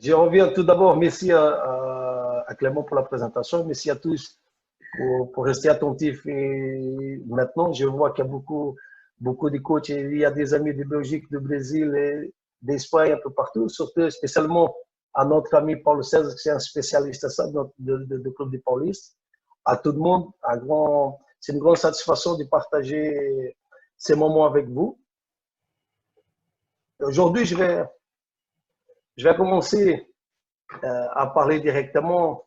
Je reviens tout d'abord, merci à Clément pour la présentation, merci à tous pour rester attentifs. Et maintenant, je vois qu'il y a beaucoup de coachs, il y a des amis de Belgique, de Brésil, et d'Espagne, un peu partout, surtout spécialement à notre ami Paul XVI, qui est un spécialiste à ça, de Club des Paulistes. À tout le monde, c'est une grande satisfaction de partager ces moments avec vous. Aujourd'hui, je vais commencer à parler directement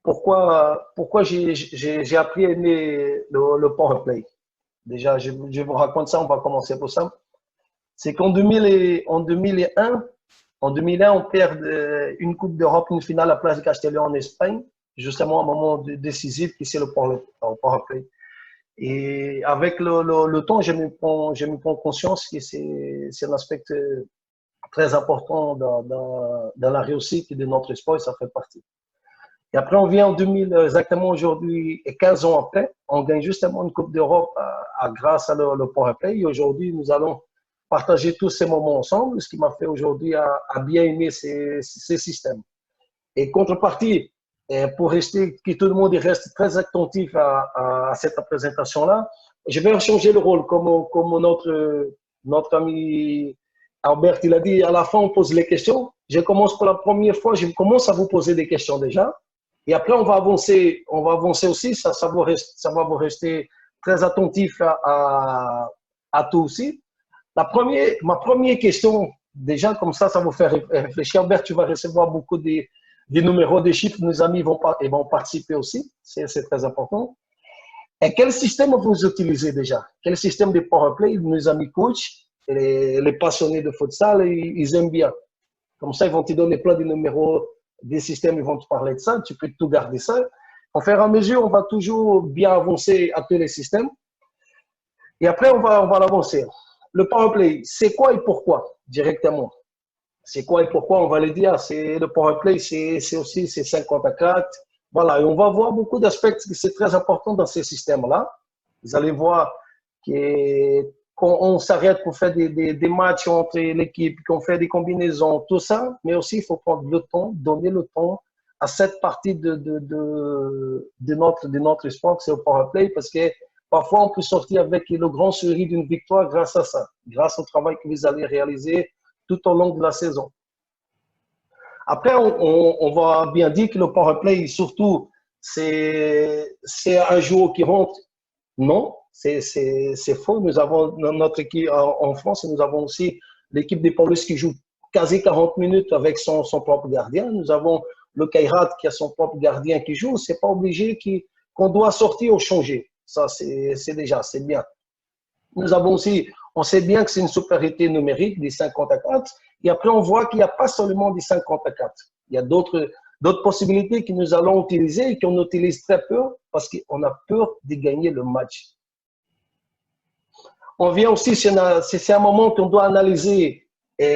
pourquoi j'ai appris à aimer le powerplay. Déjà, je vous raconte ça, on va commencer pour ça. C'est qu'en 2001, on perd une Coupe d'Europe, une finale à Place de Castellón en Espagne, justement à un moment décisif qui c'est le powerplay. Et avec le temps, je me prends conscience que c'est un aspect très important dans la réussite de notre sport et ça fait partie. Et après, on vient en 2000, exactement aujourd'hui, et 15 ans après, on gagne justement une Coupe d'Europe grâce à le powerplay. Et aujourd'hui, nous allons partager tous ces moments ensemble, ce qui m'a fait aujourd'hui à bien aimer ces systèmes. Et contrepartie, pour rester, que tout le monde reste très attentif à cette présentation-là, je vais changer le rôle, comme notre ami Albert, il a dit, à la fin, on pose les questions. Je commence pour la première fois, je commence à vous poser des questions déjà. Et après, on va avancer aussi, ça va vous rester très attentif à tout aussi. Ma première question, déjà, comme ça vous fait réfléchir. Albert, tu vas recevoir beaucoup de numéros, des chiffres. Nos amis vont participer aussi. C'est très important. Et quel système vous utilisez déjà? Quel système de powerplay? Nos amis coachs, les passionnés de futsal, ils aiment bien. Comme ça, ils vont te donner plein de numéros des systèmes, ils vont te parler de ça. Tu peux tout garder ça. Au fur et à mesure, on va toujours bien avancer à tous les systèmes. Et après, on va l'avancer. Le powerplay, c'est quoi et pourquoi directement? C'est quoi et pourquoi? On va le dire. Le powerplay, c'est aussi 50 à 4. Voilà, et on va voir beaucoup d'aspects qui sont très importants dans ces systèmes-là. Vous allez voir qu'on s'arrête pour faire des matchs entre l'équipe, qu'on fait des combinaisons, tout ça, mais aussi il faut prendre le temps, donner le temps à cette partie de notre sport, c'est le powerplay, parce que parfois, on peut sortir avec le grand sourire d'une victoire grâce à ça, grâce au travail que vous allez réaliser tout au long de la saison. Après, on va bien dire que le powerplay, surtout, c'est un joueur qui rentre. Non, c'est faux. Nous avons notre équipe en France, nous avons aussi l'équipe des Paulus qui joue quasi 40 minutes avec son propre gardien. Nous avons le Kairat qui a son propre gardien qui joue. C'est pas obligé qu'on doit sortir ou changer. Ça, c'est bien. Nous avons aussi, on sait bien que c'est une supériorité numérique des 50 à 4. Et après, on voit qu'il n'y a pas seulement des 50 à 4. Il y a d'autres possibilités que nous allons utiliser et qu'on utilise très peu parce qu'on a peur de gagner le match. On vient aussi, c'est un moment qu'on doit analyser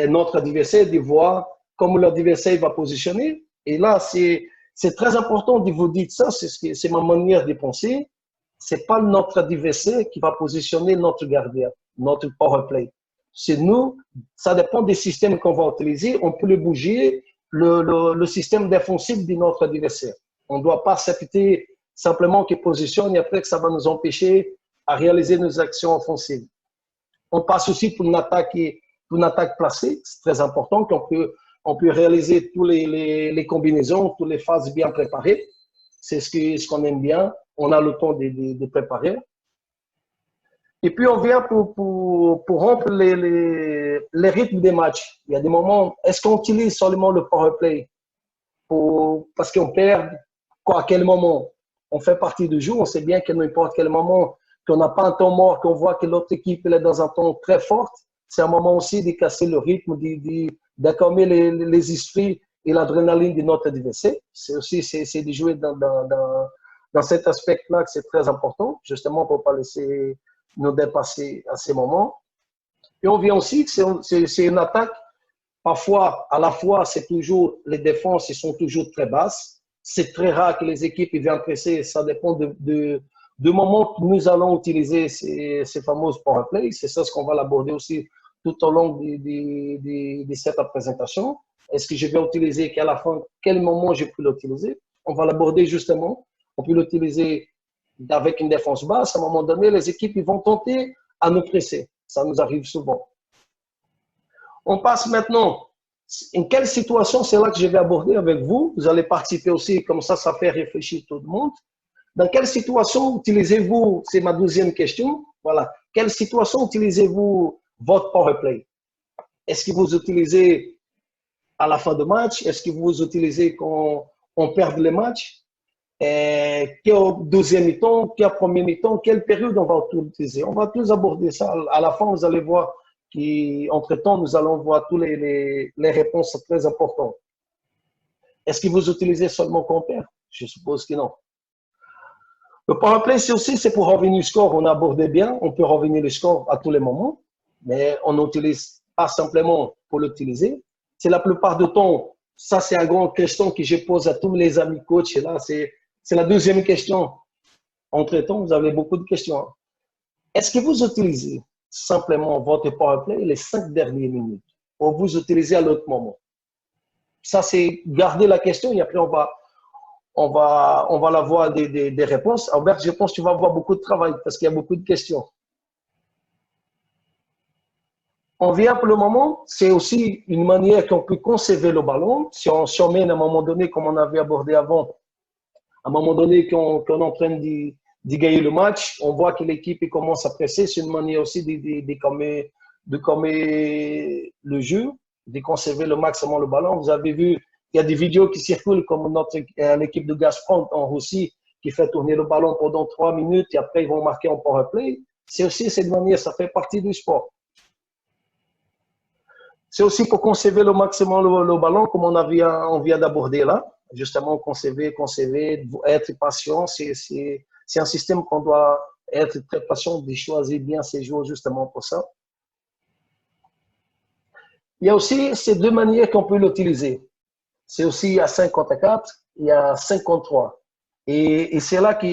notre adversaire, de voir comment l'adversaire va positionner. Et là, c'est très important de vous dire ça, c'est ma manière de penser. C'est pas notre adversaire qui va positionner notre gardien, notre powerplay. C'est nous, ça dépend des systèmes qu'on va utiliser. On peut le bouger, le système défensif de notre adversaire. On ne doit pas accepter simplement qu'il positionne et après que ça va nous empêcher à réaliser nos actions offensives. On passe aussi pour une attaque placée, c'est très important qu'on peut réaliser toutes les combinaisons, toutes les phases bien préparées. C'est ce qu'on aime bien. On a le temps de préparer. Et puis, on vient pour rompre les rythmes des matchs. Il y a des moments, est-ce qu'on utilise seulement le powerplay parce qu'on perd? À quel moment? On fait partie du jeu, on sait bien qu'à n'importe quel moment, qu'on n'a pas un temps mort, qu'on voit que l'autre équipe est dans un temps très fort, c'est un moment aussi de casser le rythme, d'accalmer les esprits et l'adrénaline de notre adversaire. C'est aussi de jouer dans cet aspect-là que c'est très important, justement pour ne pas laisser nous dépasser à ces moments. Et on vient aussi, c'est une attaque, parfois, à la fois, c'est toujours, les défenses, ils sont toujours très basses. C'est très rare que les équipes viennent presser, ça dépend de deux moments que nous allons utiliser ces fameuses power play. C'est ça ce qu'on va l'aborder aussi tout au long de cette présentation. Est-ce que je vais utiliser qu'à la fin, quel moment je peux l'utiliser? On va l'aborder justement. On peut l'utiliser avec une défense basse. À un moment donné, les équipes ils vont tenter à nous presser. Ça nous arrive souvent. On passe maintenant. En quelle situation c'est là que je vais aborder avec vous? Vous allez participer aussi, comme ça fait réfléchir tout le monde. Dans quelle situation utilisez-vous, c'est ma deuxième question, voilà, quelle situation utilisez-vous votre power play? Est-ce que vous utilisez à la fin de match? Est-ce que vous utilisez quand on perd les matchs? Quel deuxième mi-temps? Quel premier mi-temps? Quelle période on va utiliser? On va tous aborder ça. À la fin, vous allez voir qu'entre-temps, nous allons voir toutes les réponses très importantes. Est-ce que vous utilisez seulement quand on perd? Je suppose que non. Le power play, c'est pour revenir au score. On a abordé bien, on peut revenir le score à tous les moments, mais on n'utilise pas simplement pour l'utiliser. C'est la plupart du temps, ça c'est une grande question que je pose à tous les amis coachs. Et là, c'est la deuxième question. Entre-temps, vous avez beaucoup de questions. Est-ce que vous utilisez simplement votre power play les 5 dernières minutes ou vous utilisez à l'autre moment? Ça, c'est garder la question et après, on va la voir des réponses. Albert, je pense que tu vas avoir beaucoup de travail parce qu'il y a beaucoup de questions. On vient pour le moment, c'est aussi une manière qu'on peut conserver le ballon. Si on mène à un moment donné, comme on avait abordé avant, à un moment donné qu'on est en train de gagner le match, on voit que l'équipe commence à presser. C'est une manière aussi de calmer le jeu, de conserver le maximum le ballon. Vous avez vu, il y a des vidéos qui circulent comme l'équipe de Gazprom en Russie qui fait tourner le ballon pendant 3 minutes et après ils vont marquer en power play. C'est aussi cette manière, ça fait partie du sport. C'est aussi pour conserver le maximum le ballon comme on vient d'aborder là. Justement, conserver, être patient, c'est un système qu'on doit être très patient de choisir bien ses joueurs justement pour ça. Il y a aussi ces deux manières qu'on peut l'utiliser. C'est aussi à 5 contre 4 et à 5 contre 3. Et c'est là que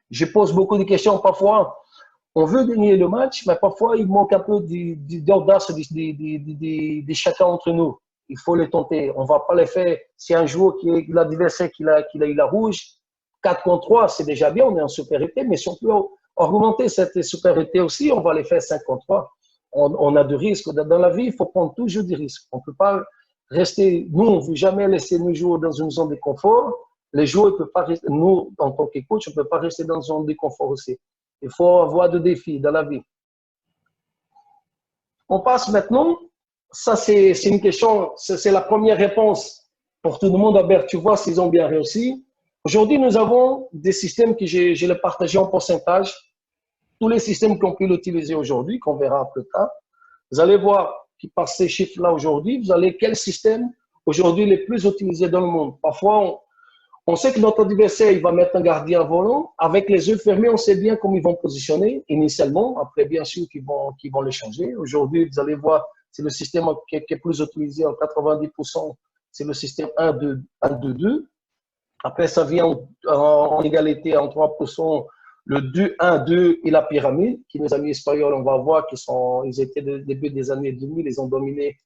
je pose beaucoup de questions. Parfois, on veut gagner le match, mais parfois, il manque un peu d'audace de chacun entre nous. Il faut les tenter. On ne va pas les faire. Si un joueur qui est l'adversaire qui a la rouge, 4 contre 3, c'est déjà bien, on est en supériorité. Mais si on peut augmenter cette supériorité aussi, on va les faire 5 contre 3. On a de risques. Dans la vie, il faut prendre toujours des risques. On ne peut pas rester, nous, on ne veut jamais laisser nos joueurs dans une zone de confort. Les joueurs ne peuvent pas rester, nous, en tant que coach, on ne peut pas rester dans une zone de confort aussi. Il faut avoir des défis dans la vie. On passe maintenant. Ça, c'est une question, c'est la première réponse pour tout le monde. Albert, tu vois s'ils ont bien réussi. Aujourd'hui, nous avons des systèmes que je les partagé en pourcentage. Tous les systèmes qu'on peut l'utiliser aujourd'hui, qu'on verra plus tard. Vous allez voir que par ces chiffres-là aujourd'hui, vous allez quel système aujourd'hui les plus utilisés dans le monde. Parfois, on sait que notre adversaire, il va mettre un gardien volant. Avec les yeux fermés, on sait bien comment ils vont positionner initialement. Après, bien sûr, qu'ils vont les changer. Aujourd'hui, vous allez voir, c'est le système qui est plus utilisé en 90%. C'est le système 1-2-2. Après, ça vient en égalité en 3%. Le 2-1-2 et la pyramide, qui nos amis espagnols, on va voir ils étaient au début des années 2000, ils ont dominé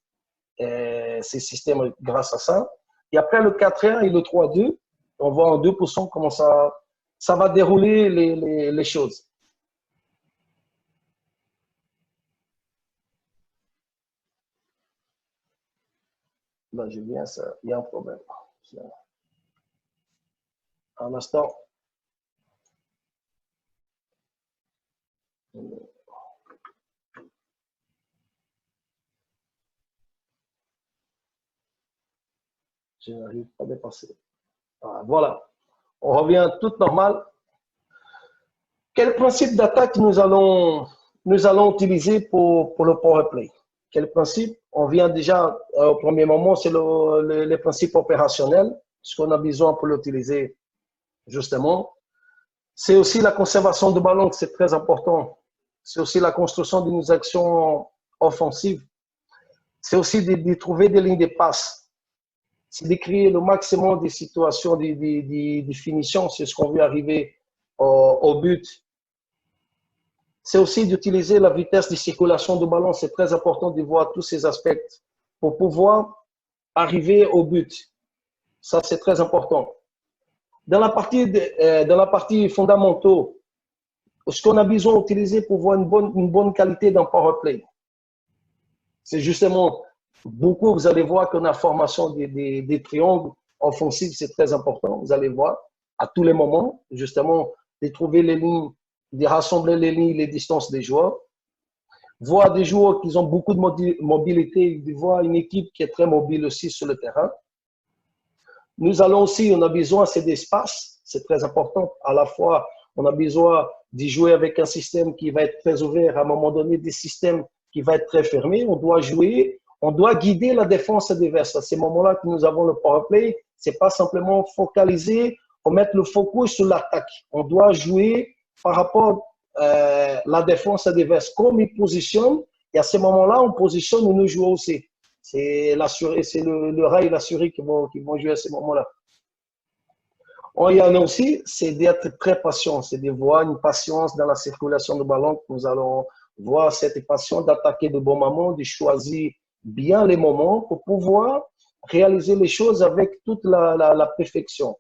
ces systèmes grâce à ça. Et après, le 4-1 et le 3-2, on voit en 2% comment ça va dérouler les choses. Là, je viens, il y a un problème. Un instant. Je n'arrive pas à dépasser. Voilà. On revient tout normal. Quel principe d'attaque nous allons utiliser pour le power play? Quel principe? On vient déjà, au premier moment, c'est les principes opérationnels, ce qu'on a besoin pour l'utiliser justement. C'est aussi la conservation de ballon, c'est très important. C'est aussi la construction de nos actions offensives. C'est aussi de trouver des lignes de passe. C'est de créer le maximum de situations de finition. C'est ce qu'on veut arriver au but. C'est aussi d'utiliser la vitesse de circulation du ballon. C'est très important de voir tous ces aspects pour pouvoir arriver au but. Ça, c'est très important. Dans la partie fondamentale, ce qu'on a besoin d'utiliser pour voir une bonne qualité d'un power play, c'est justement beaucoup, vous allez voir qu'on a formation des triangles offensifs, c'est très important. Vous allez voir à tous les moments, justement, de trouver les lignes, de rassembler les lignes, les distances des joueurs. Voir des joueurs qui ont beaucoup de mobilité, de voir une équipe qui est très mobile aussi sur le terrain. Nous allons aussi, on a besoin d'espace, c'est très important. À la fois, on a besoin de jouer avec un système qui va être très ouvert, à un moment donné, des systèmes qui vont être très fermés. On doit jouer, on doit guider la défense adverse. À ces moments-là que nous avons le power play, c'est pas simplement focaliser, on met le focus sur l'attaque. On doit jouer par rapport à la défense adverse, comme ils positionnent. Et à ce moment-là, on positionne où nous jouons aussi. C'est le Ray et la Souris qui vont jouer à ce moment-là. Il y en a aussi, c'est d'être très patient, c'est de voir une patience dans la circulation du ballon. Nous allons voir cette patience d'attaquer de bons moments, de choisir bien les moments pour pouvoir réaliser les choses avec toute la perfection.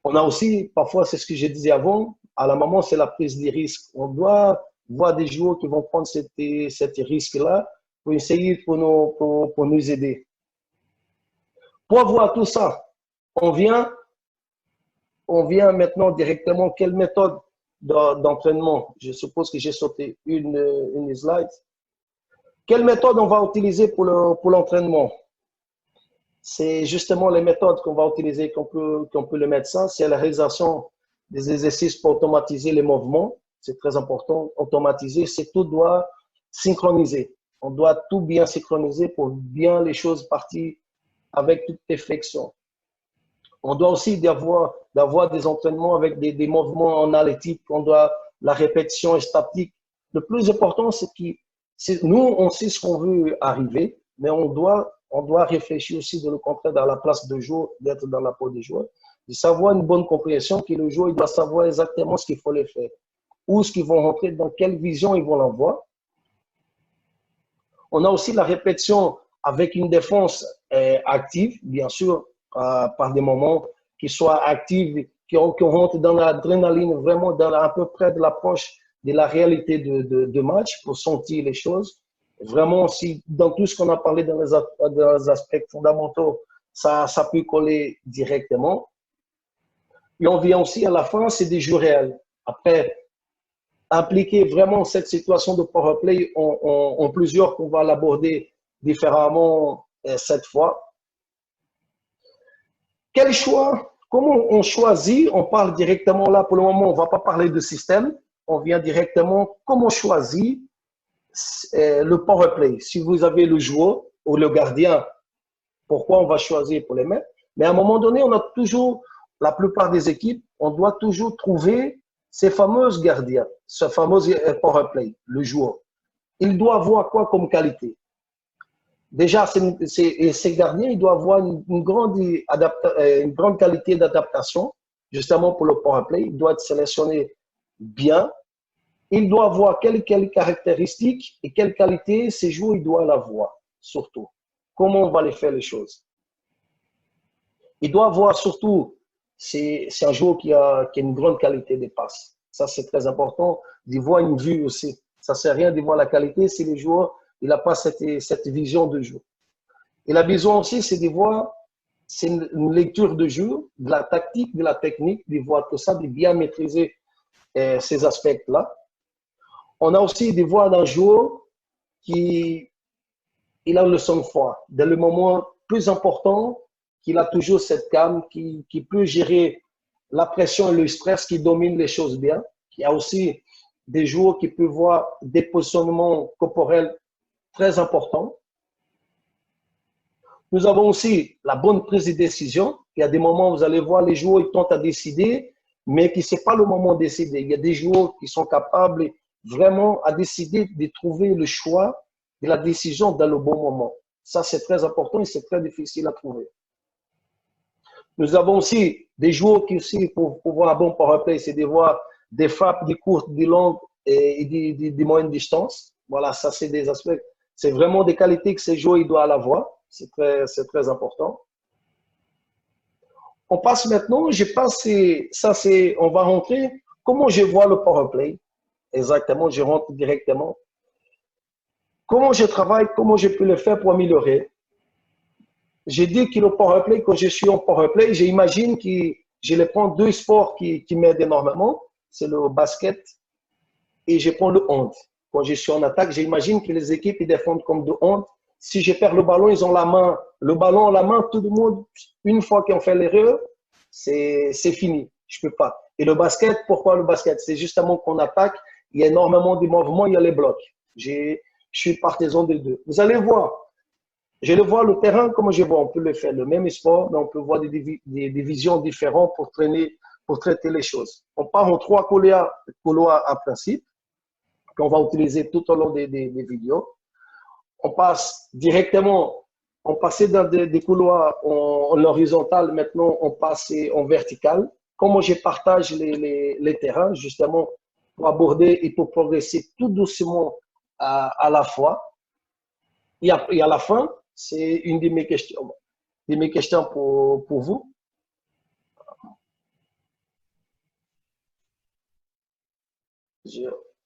On a aussi, parfois, c'est ce que je disais avant, à la moment, c'est la prise des risques. On doit voir des joueurs qui vont prendre cette risque-là pour essayer pour nous aider. Pour voir tout ça, on vient maintenant directement, quelle méthode d'entraînement? Je suppose que j'ai sauté une slide. Quelle méthode on va utiliser pour l'entraînement? C'est justement les méthodes qu'on va utiliser, qu'on peut le mettre ça. C'est la réalisation des exercices pour automatiser les mouvements. C'est très important. Automatiser, c'est tout doit synchroniser. On doit tout bien synchroniser pour bien les choses partir avec toute perfection. On doit aussi d'avoir des entraînements avec des mouvements analytiques. On doit la répétition statique. Le plus important, c'est que nous, on sait ce qu'on veut arriver, mais on doit réfléchir aussi de le contraire dans la place de joueur, d'être dans la peau des joueurs, de savoir une bonne compréhension que le joueur il doit savoir exactement ce qu'il faut les faire, où ce qu'ils vont rentrer, dans quelle vision ils vont l'envoyer. On a aussi la répétition avec une défense active, bien sûr, par des moments qui soient actifs, qui rentrent dans l'adrénaline, vraiment à peu près de l'approche de la réalité de match pour sentir les choses. Vraiment, si dans tout ce qu'on a parlé dans les aspects fondamentaux, ça peut coller directement. Et on vient aussi à la fin, c'est des jeux réels. Après, appliquer vraiment cette situation de power play en plusieurs qu'on va l'aborder différemment cette fois. Quel choix? Comment on choisit? On parle directement là, pour le moment, on ne va pas parler de système. On vient directement, comment on choisit le power play? Si vous avez le joueur ou le gardien, pourquoi on va choisir pour les mettre? Mais à un moment donné, on a toujours, la plupart des équipes, on doit toujours trouver ces fameux gardiens, ce fameux power play, le joueur. Il doit avoir quoi comme qualité? Déjà, ces gardiens, ils doivent avoir une grande qualité d'adaptation, justement pour le power play. Il doit être sélectionné bien. Il doit avoir quelles caractéristiques et quelles qualités ces joueurs il doit l'avoir, surtout. Comment on va les faire les choses? Il doit avoir surtout, c'est un joueur qui a une grande qualité de passe. Ça, c'est très important d'y voir une vue aussi. Ça ne sert à rien de voir la qualité si le joueur il n'a pas cette vision de jeu. Et la vision aussi, c'est de voir, c'est une lecture de jeu, de la tactique, de la technique, de voir tout ça, de bien maîtriser ces aspects-là. On a aussi de voir un joueur qui il a le sang-froid. Dans le moment plus important, qu'il a toujours cette calme, qui peut gérer la pression et le stress, qui domine les choses bien. Il y a aussi des joueurs qui peuvent voir des positionnements corporels très importants. Nous avons aussi la bonne prise de décision. Il y a des moments où vous allez voir les joueurs, ils tentent à décider, mais qui ce n'est pas le moment de décider. Il y a des joueurs qui sont capables vraiment à décider de trouver le choix de la décision dans le bon moment. Ça, c'est très important et c'est très difficile à trouver. Nous avons aussi des joueurs qui aussi, pour voir un bon power play, c'est de voir des frappes, des courtes, des longues et des moyennes distances. Voilà, ça c'est des aspects. C'est vraiment des qualités que ces joueurs ils doivent avoir. C'est très important. On passe maintenant, je pense que ça c'est, on va rentrer. Comment je vois le power play? Exactement, je rentre directement. Comment je travaille, comment je peux le faire pour améliorer? J'ai dit que le powerplay, quand je suis en powerplay, j'imagine que je les prends deux sports qui m'aident énormément. C'est le basket et je prends le hand. Quand je suis en attaque, j'imagine que les équipes ils défendent comme de hand. Si je perds le ballon, ils ont la main. Le ballon, la main, tout le monde, une fois qu'ils ont fait l'erreur, c'est fini. Je peux pas. Et le basket, pourquoi le basket? C'est justement qu'on attaque, il y a énormément de mouvements, il y a les blocs. Je suis partisan des deux. Vous allez voir. Je le vois le terrain, comme je vois, on peut le faire le même sport, mais on peut voir des divisions différentes pour traiter les choses. On part en trois couloirs à principe, qu'on va utiliser tout au long des vidéos. On passe directement, on passait dans des couloirs en horizontal, maintenant on passe en vertical. Comment je partage les terrains, justement, pour aborder et pour progresser tout doucement à la fois. Et à la fin, c'est une de mes questions pour vous.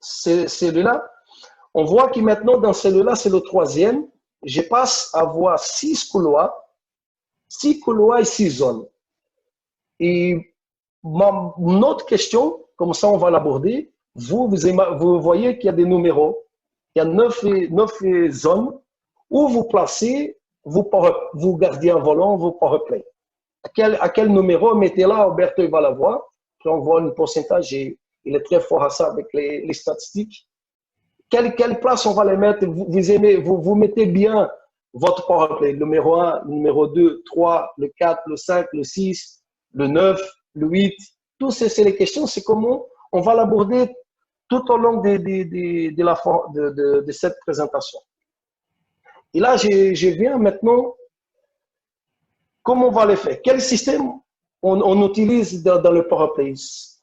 Celui-là, on voit que maintenant, dans celui-là, c'est le troisième. Je passe à voir 6 couloirs et 6 zones. Et une autre question, comme ça on va l'aborder, vous voyez qu'il y a des numéros, il y a 9 zones où vous placez, vous gardez un volant, vous powerplay. À quel numéro mettez-là, Alberto il va l'avoir. Puis on voit un pourcentage, il est très fort à ça avec les statistiques. Quelle place on va les mettre? Vous mettez bien votre powerplay. Le numéro 1, le numéro 2, 3, le 4, le 5, le 6, le 9, le 8. Tout ça, c'est les questions. C'est comment on va l'aborder tout au long de cette présentation. Et là, je viens maintenant, comment on va le faire? Quel système on utilise dans le powerplay?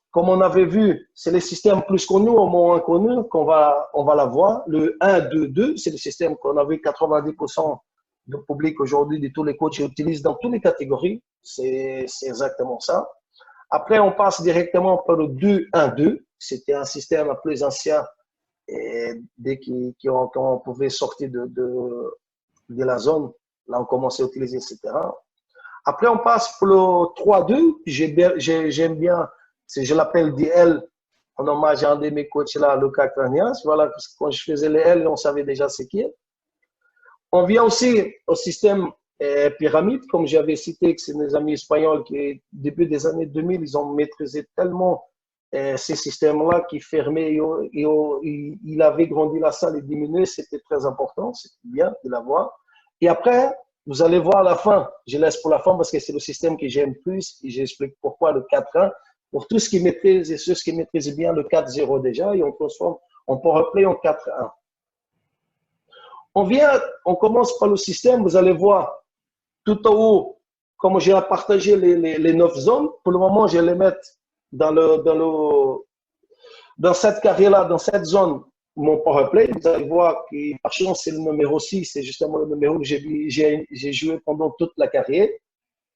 Comme on avait vu, c'est le système plus connu ou moins connu qu'on va l'avoir. Le 1-2-2, c'est le système qu'on a vu 90% du public aujourd'hui, de tous les coachs utilisent dans toutes les catégories. C'est exactement ça. Après, on passe directement par le 2-1-2. C'était un système plus ancien et dès qu'on pouvait sortir de la zone, là, on commençait à utiliser, etc. Après, on passe pour le 3-2. J'aime bien, je l'appelle DL, en hommage à un de mes coachs là, Lucas Cranias. Voilà, parce que quand je faisais les L, on savait déjà ce qui est. On vient aussi au système pyramide, comme j'avais cité, que c'est mes amis espagnols qui, début des années 2000, ils ont maîtrisé tellement ces systèmes-là qui fermaient, il avait grandi la salle et diminué, c'était très important, c'était bien de l'avoir. Et après, vous allez voir à la fin, je laisse pour la fin parce que c'est le système que j'aime plus et j'explique pourquoi le 4-1. Pour tous ceux qui maîtrisent et ceux qui maîtrisent bien le 4-0 déjà, et on transforme, on peut replayer en 4-1. On commence par le système, vous allez voir tout en haut, comme j'ai partagé les 9 zones. Pour le moment, je vais les mettre dans cette carrière-là, dans cette zone, mon powerplay. Vous allez voir que par chance, c'est le numéro 6, c'est justement le numéro que j'ai joué pendant toute la carrière.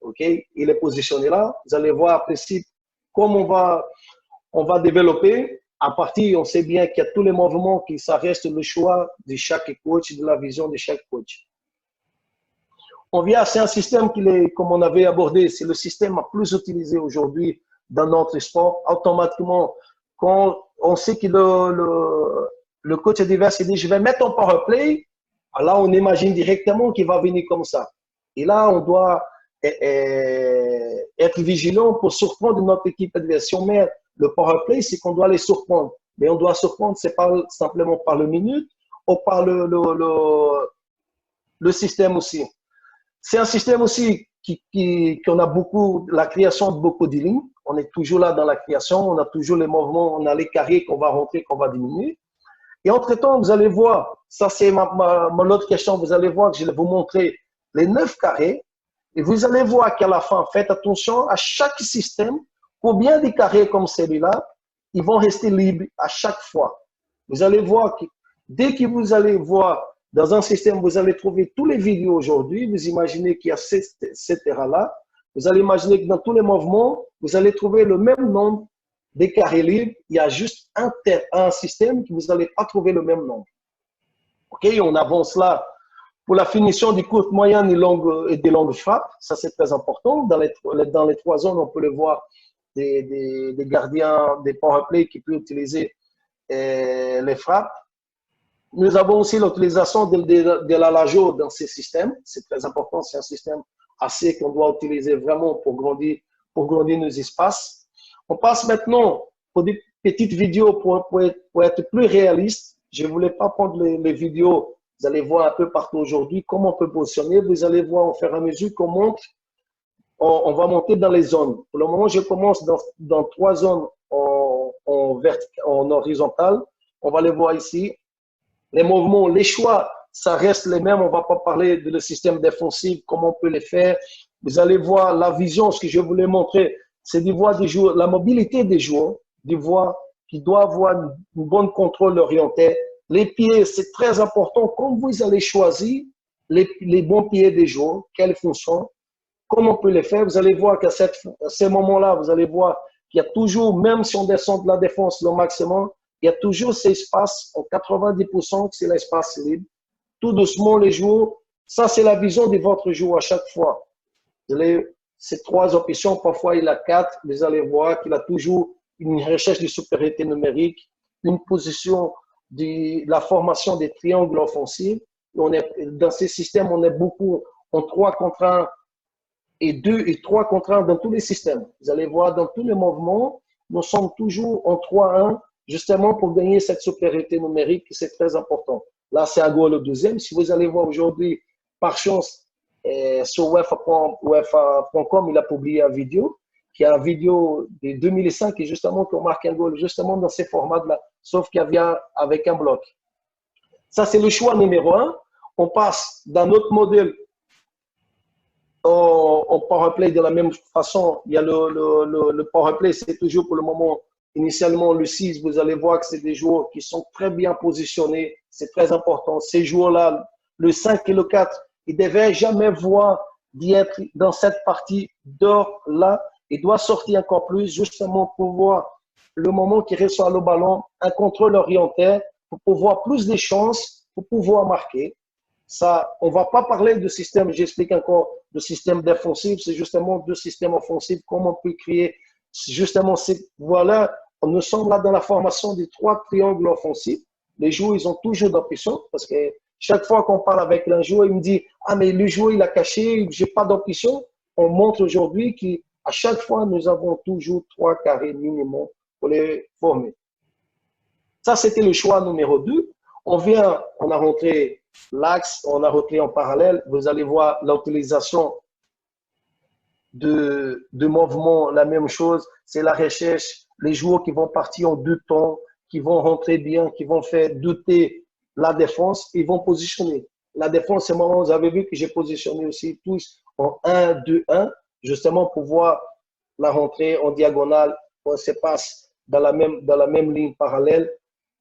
OK? Il est positionné là. Vous allez voir, à principe, comme on va développer. À partir, on sait bien qu'il y a tous les mouvements, que ça reste le choix de chaque coach, de la vision de chaque coach. On vient, c'est un système comme on avait abordé, c'est le système le plus utilisé aujourd'hui dans notre sport. Automatiquement, quand on sait que le coach adverse dit je vais mettre en powerplay, là on imagine directement qu'il va venir comme ça. Et là, on doit être vigilant pour surprendre notre équipe adverse. Si on met le powerplay, c'est qu'on doit les surprendre. Mais on doit surprendre, c'est pas simplement par le minute ou par le système aussi. C'est un système aussi qu'on a beaucoup, la création de beaucoup de lignes. On est toujours là dans la création, on a toujours les mouvements, on a les carrés qu'on va rentrer, qu'on va diminuer. Et entre-temps, vous allez voir, ça c'est mon autre question, vous allez voir que je vais vous montrer les 9 carrés. Et vous allez voir qu'à la fin, faites attention à chaque système, combien de carrés comme celui-là, ils vont rester libres à chaque fois. Vous allez voir que dès que vous allez voir dans un système, vous allez trouver tous les vidéos aujourd'hui. Vous imaginez qu'il y a ces terrains-là. Vous allez imaginer que dans tous les mouvements, vous allez trouver le même nombre de carrés libres. Il y a juste un système que vous n'allez pas trouver le même nombre. OK, on avance là. Pour la finition des courtes, moyennes et des longues frappes, ça c'est très important. Dans les 3 zones, on peut le voir des gardiens, des powerplay qui peuvent utiliser les frappes. Nous avons aussi l'utilisation de la lajo dans ces systèmes. C'est très important. C'est un système assez qu'on doit utiliser vraiment pour grandir nos espaces. On passe maintenant pour des petites vidéos pour être plus réaliste. Je ne voulais pas prendre les vidéos. Vous allez voir un peu partout aujourd'hui comment on peut positionner. Vous allez voir au fur et à mesure qu'on monte, on va monter dans les zones. Pour le moment, je commence dans 3 zones en horizontal. On va les voir ici. Les mouvements, les choix, ça reste les mêmes. On ne va pas parler de le système défensif, comment on peut les faire. Vous allez voir la vision. Ce que je voulais montrer, c'est de voir des joueurs, la mobilité des joueurs, de voir qu'ils doivent avoir une bonne contrôle orienté. Les pieds, c'est très important. Comme vous allez choisir les bons pieds des joueurs, quelle fonction, comment on peut les faire. Vous allez voir qu'à ces moments-là, vous allez voir qu'il y a toujours, même si on descend de la défense le maximum, il y a toujours ces espaces, en 90%, c'est l'espace libre. Tout doucement, les joueurs, ça c'est la vision de votre joueur à chaque fois. Ces 3 options, parfois il a 4, vous allez voir qu'il a toujours une recherche de supériorité numérique, une position de la formation des triangles offensifs. Dans ces systèmes, on est beaucoup en 3 contre 1 et 2 et 3 contre 1 dans tous les systèmes. Vous allez voir dans tous les mouvements, nous sommes toujours en 3-1, justement pour gagner cette supériorité numérique, c'est très important. Là, c'est à gauche le deuxième. Si vous allez voir aujourd'hui, par chance, sur UEFA.com, il a publié une vidéo, qui est une vidéo de 2005, et justement, qu'on marque un goal, justement dans ces formats-là, sauf qu'il vient avec un bloc. Ça, c'est le choix numéro 1. On passe d'un autre modèle au powerplay de la même façon. Il y a le powerplay, c'est toujours pour le moment, initialement le 6, vous allez voir que c'est des joueurs qui sont très bien positionnés. C'est très important. Ces joueurs-là, le 5 et le 4, ils ne devaient jamais voir d'y être dans cette partie d'or-là. Il doit sortir encore plus, justement pour voir le moment qu'il reçoit le ballon, un contrôle orienté, pour pouvoir plus de chances, pour pouvoir marquer. Ça, on ne va pas parler de système, j'explique encore, de système défensif, c'est justement de système offensif, comment on peut créer, justement, voilà, nous sommes là dans la formation des 3 triangles offensifs. Les joueurs, ils ont toujours d'option, parce que chaque fois qu'on parle avec un joueur, il me dit, ah, mais le joueur, il a caché, j'ai pas d'option. On montre aujourd'hui qu'à chaque fois, nous avons toujours 3 carrés minimum pour les former. Ça, c'était le choix numéro 2. On a rentré l'axe, on a rentré en parallèle. Vous allez voir l'utilisation de mouvements, la même chose. C'est la recherche. Les joueurs qui vont partir en 2 temps, qui vont rentrer bien, qui vont faire douter la défense, ils vont positionner. La défense, c'est moi, vous avez vu que j'ai positionné aussi tous en 1-2-1, justement pour voir la rentrée en diagonale, on se passe dans la même ligne parallèle.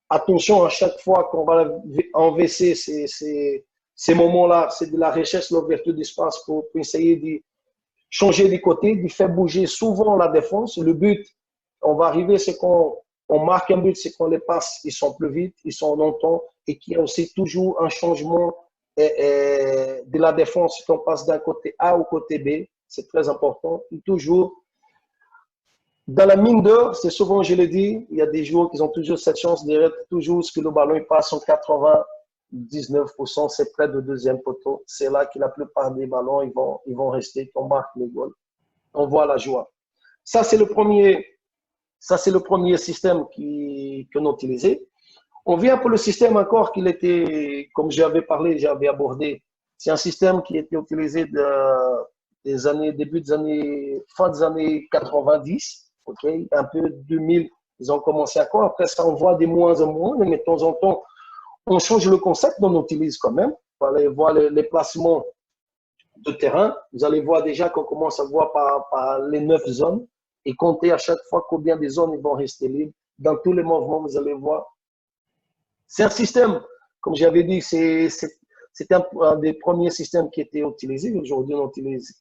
Attention, à chaque fois qu'on va envesser ces moments-là, c'est de la recherche, l'ouverture d'espace pour essayer de changer de côté, de faire bouger souvent la défense. Le but, on va arriver, c'est qu'on marque un but, c'est qu'on les passe, ils sont plus vite, ils sont longtemps, et qu'il y a aussi toujours un changement de la défense, qu'on passe d'un côté A au côté B, c'est très important. Et toujours, dans la mine d'or, c'est souvent, je le dis, il y a des joueurs qui ont toujours cette chance d'être toujours ce que le ballon il passe en 99%, c'est près du deuxième poteau. C'est là que la plupart des ballons, ils vont rester, qu'on marque les goals. On voit la joie. Ça, c'est le premier système qu'on a utilisé. On vient pour le système encore qu'il était, comme j'avais parlé, j'avais abordé. C'est un système qui était utilisé fin des années 90. Okay, un peu 2000, ils ont commencé encore. Après ça, on voit de moins en moins, mais de temps en temps, on change le concept, on utilise quand même. On va aller voir les placements de terrain. Vous allez voir déjà qu'on commence à voir par les 9 zones et compter à chaque fois combien de zones ils vont rester libres. Dans tous les mouvements, vous allez voir. C'est un système, comme j'avais dit, c'est un des premiers systèmes qui était utilisé. Aujourd'hui, on n'utilise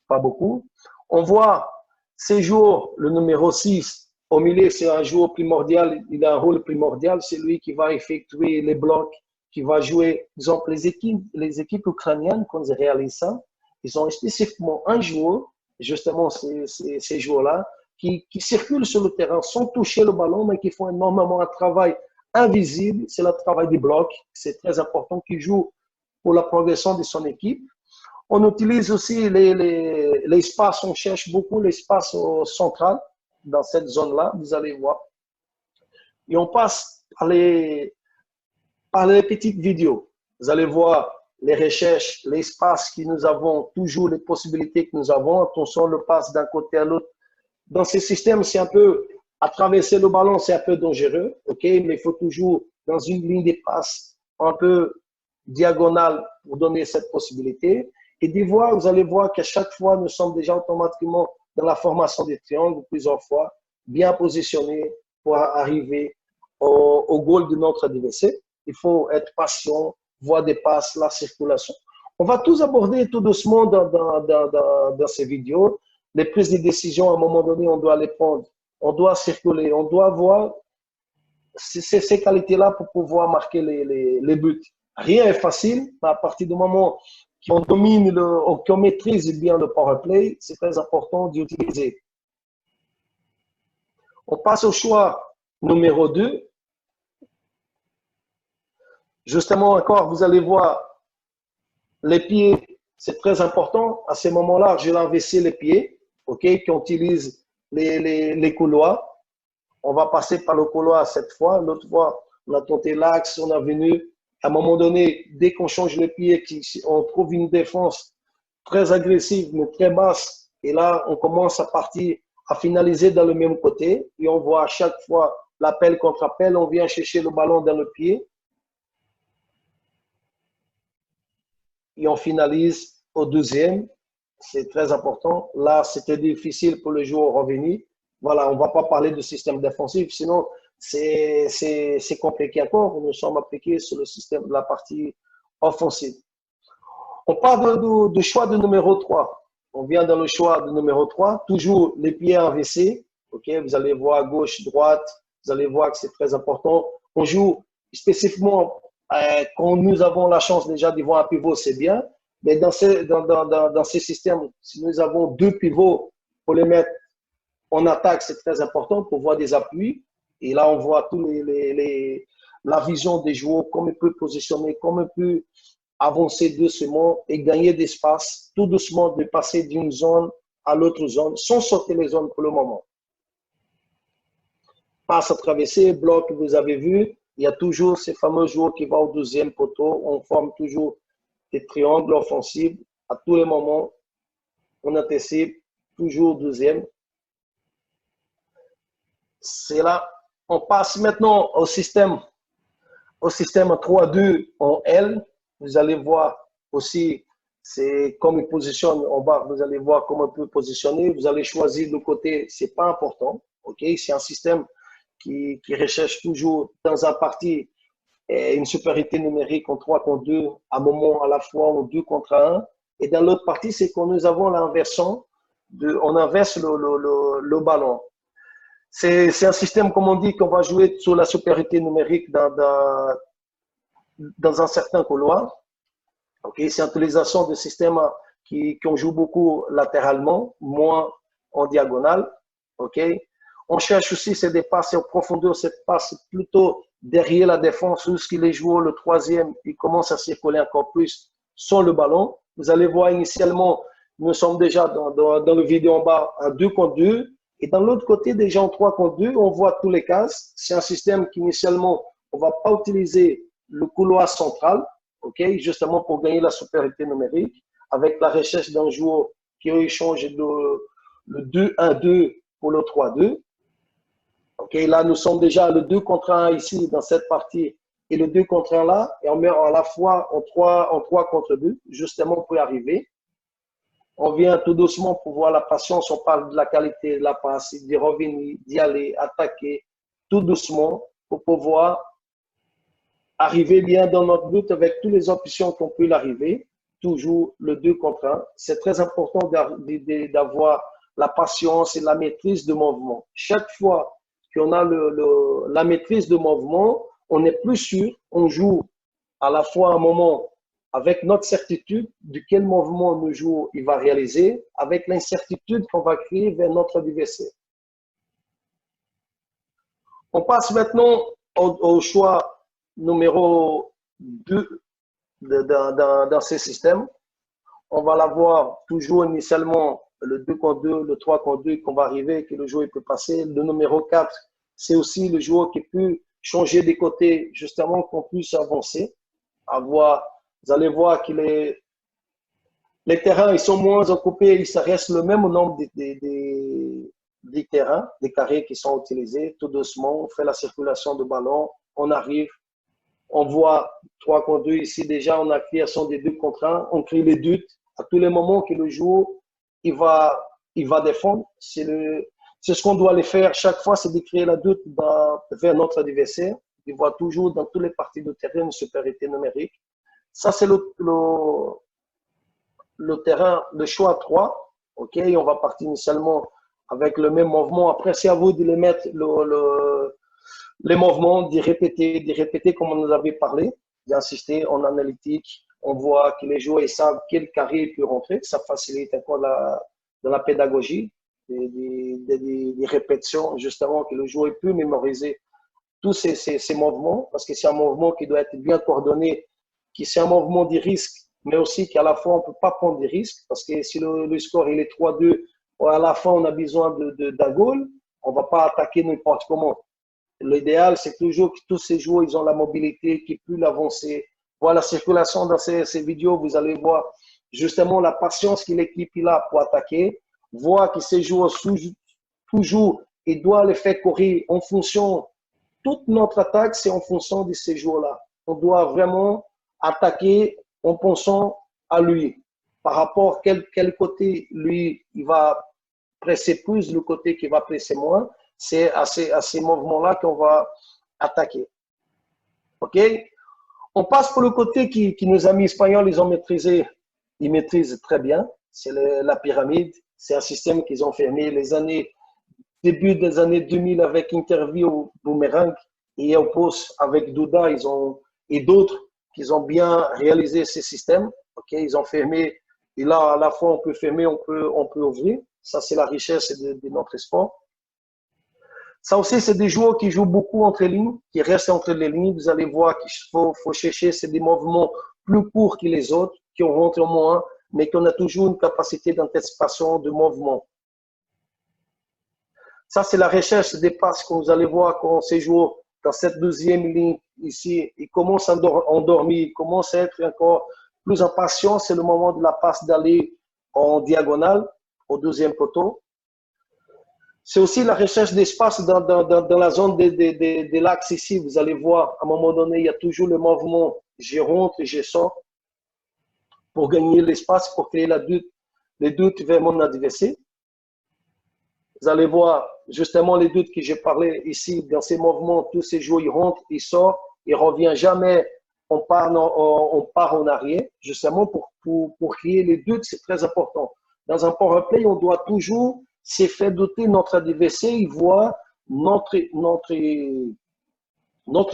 pas beaucoup. On voit ces jours, le numéro 6, au milieu, c'est un joueur primordial. Il a un rôle primordial. C'est lui qui va effectuer les blocs, qui va jouer. Exemple, les équipes ukrainiennes, quand ils réalisent ça, ils ont spécifiquement un joueur, justement ces joueurs-là, qui circulent sur le terrain sans toucher le ballon, mais qui font énormément un travail invisible. C'est le travail des blocs. C'est très important, qui joue pour la progression de son équipe. On utilise aussi l'espace, on cherche beaucoup l'espace central dans cette zone-là, vous allez voir. Et on passe par les petites vidéos. Vous allez voir les recherches, l'espace que nous avons, toujours les possibilités que nous avons. Attention, on le passe d'un côté à l'autre. Dans ces systèmes, c'est un peu, à traverser le ballon, c'est un peu dangereux, ok? Mais il faut toujours, dans une ligne de passe, un peu diagonale pour donner cette possibilité. Et de voir, vous allez voir qu'à chaque fois, nous sommes déjà automatiquement dans la formation des triangles plusieurs fois, bien positionnés pour arriver au goal de notre adversaire. Il faut être patient, voir des passes, la circulation. On va tous aborder tout doucement dans ces vidéos. Les prises de décision, à un moment donné, on doit les prendre. On doit circuler, on doit voir ces qualités-là pour pouvoir marquer les buts. Rien n'est facile, mais à partir du moment qu'on domine, qu'on maîtrise bien le power play, c'est très important d'utiliser. On passe au choix numéro 2. Justement, encore, vous allez voir les pieds, c'est très important. À ce moment-là, je vais inverser les pieds, ok, qu'on utilise les couloirs. On va passer par le couloir cette fois. L'autre fois, on a tenté l'axe, on a venu. À un moment donné, dès qu'on change les pieds, on trouve une défense très agressive, mais très basse. Et là, on commence à partir, à finaliser dans le même côté. Et on voit à chaque fois l'appel contre appel. On vient chercher le ballon dans le pied. Et on finalise au deuxième. C'est très important. Là, c'était difficile pour le joueur revenir. Voilà, on ne va pas parler de système défensif, sinon c'est compliqué encore. Nous sommes appliqués sur le système de la partie offensive. On parle du choix de numéro 3. On vient dans le choix de numéro 3. Toujours les pieds inversés. Okay, vous allez voir gauche, droite. Vous allez voir que c'est très important. On joue spécifiquement quand nous avons la chance déjà d'y voir un pivot, c'est bien. Mais dans ces systèmes, si nous avons 2 pivots, pour les mettre en attaque, c'est très important pour voir des appuis. Et là, on voit tous la vision des joueurs, comment ils peuvent positionner, comment ils peuvent avancer doucement et gagner d'espace, tout doucement, de passer d'une zone à l'autre zone, sans sauter les zones pour le moment. Passe à traverser, bloc que vous avez vu, il y a toujours ces fameux joueurs qui vont au deuxième poteau. On forme toujours des triangles offensifs à tous les moments. On anticipe toujours deuxième. C'est là. On passe maintenant au système 3-2 en L. Vous allez voir aussi, c'est comme il positionne en bas, vous allez voir comment il peut positionner. Vous allez choisir le côté, c'est pas important. Ok, c'est un système qui recherche toujours dans un parti une supériorité numérique en 3 contre 2, à un moment à la fois en 2 contre 1. Et dans l'autre partie, c'est quand nous avons l'inversion, on inverse le ballon. C'est un système, comme on dit, qu'on va jouer sur la supériorité numérique dans un certain couloir. Okay? C'est une utilisation de systèmes qu'on joue beaucoup latéralement, moins en diagonale. Okay? On cherche aussi ces passes en profondeur, cette passe plutôt derrière la défense, où les joueurs, le troisième, ils commencent à circuler encore plus sans le ballon. Vous allez voir initialement, nous sommes déjà dans le vidéo en bas, en 2 contre 2. Et dans l'autre côté, déjà en 3 contre 2, on voit tous les cases. C'est un système qu'initialement, on ne va pas utiliser le couloir central, okay, justement pour gagner la supériorité numérique, avec la recherche d'un joueur qui échange le 2-1-2 pour le 3-2. Okay, là, nous sommes déjà le 2 contre 1 ici, dans cette partie. et le 2 contre 1 là, et on met à la fois en 3 contre 2, justement pour y arriver. On vient tout doucement pour voir la patience, on parle de la qualité de la passe, d'y revenir, d'y aller, attaquer, tout doucement pour pouvoir arriver bien dans notre but avec toutes les options qu'on peut l'arriver. Toujours le 2 contre 1. C'est très important d'avoir la patience et la maîtrise de mouvement. Chaque fois qu'on a la maîtrise de mouvement, on est plus sûr, on joue à la fois un moment avec notre certitude de quel mouvement le joueur il va réaliser, avec l'incertitude qu'on va créer vers notre adversaire. On passe maintenant au choix numéro 2 dans ces systèmes. On va l'avoir toujours initialement le 2 contre 2, le 3 contre 2 qu'on va arriver, que le joueur peut passer. Le numéro 4, c'est aussi le joueur qui peut changer des côtés, justement, qu'on puisse avancer. Vous allez voir que les terrains ils sont moins occupés, ça reste le même nombre des terrains, des carrés qui sont utilisés. Tout doucement, on fait la circulation de ballon, on arrive. On voit 3 contre 2 ici déjà, on a création des 2 contre 1, on crée les doutes à tous les moments que le joueur il va défendre. C'est ce qu'on doit aller faire chaque fois, c'est de créer la doute vers notre adversaire. Il voit toujours dans toutes les parties de terrain une supériorité numérique. Ça, c'est le terrain, le choix 3. OK, on va partir initialement avec le même mouvement. Après, c'est à vous de les mettre les mouvements, d'y répéter comme on nous avait parlé, d'insister en analytique. On voit que les joueurs ils savent quel carré il peut rentrer. Ça facilite encore dans la pédagogie, des répétitions, justement, que le joueur peut mémoriser tous ces mouvements, parce que c'est un mouvement qui doit être bien coordonné, qui c'est un mouvement de risque, mais aussi qu'à la fois, on ne peut pas prendre des risques, parce que si le score il est 3-2, à la fin, on a besoin d'un goal, on ne va pas attaquer n'importe comment. L'idéal, c'est toujours que tous ces joueurs, ils ont la mobilité, qu'ils puissent avancer. Voilà la circulation dans ces vidéos, vous allez voir justement la patience que l'équipe a pour attaquer. Voir que ces joueurs, toujours, ils doivent les faire courir en fonction. Toute notre attaque, c'est en fonction de ces joueurs-là. On doit vraiment attaquer en pensant à lui. Par rapport à quel côté, lui, il va presser plus, le côté qui va presser moins. C'est à ces mouvements-là qu'on va attaquer. OK? On passe pour le côté qui nos amis espagnols, ils ont maîtrisé. Ils maîtrisent très bien. C'est la pyramide. C'est un système qu'ils ont fermé début des années 2000 avec Interview Boomerang et Opos avec Douda. Et d'autres qui ont bien réalisé ces systèmes. OK? Ils ont fermé. Et là, à la fois, on peut fermer, on peut ouvrir. Ça, c'est la richesse de notre sport. Ça aussi, c'est des joueurs qui jouent beaucoup entre les lignes, qui restent entre les lignes. Vous allez voir qu'il faut chercher, c'est des mouvements plus courts que les autres, qui ont rentré moins, mais qu'on a toujours une capacité d'anticipation de mouvement. Ça, c'est la recherche des passes que vous allez voir quand ces joueurs, dans cette deuxième ligne ici, ils commencent à endormir, ils commencent à être encore plus impatients. C'est le moment de la passe d'aller en diagonale au deuxième poteau. C'est aussi la recherche d'espace dans la zone de l'axe ici. Vous allez voir, à un moment donné, il y a toujours le mouvement je rentre et je sors pour gagner l'espace, pour créer les doutes vers mon adversaire. Vous allez voir justement les doutes que j'ai parlé ici dans ces mouvements. Tous ces joueurs, ils rentrent, ils sortent, ils ne reviennent jamais. On part en arrière, justement pour créer les doutes, c'est très important. Dans un power play, on doit toujours c'est fait douter notre adversaire, il voit notre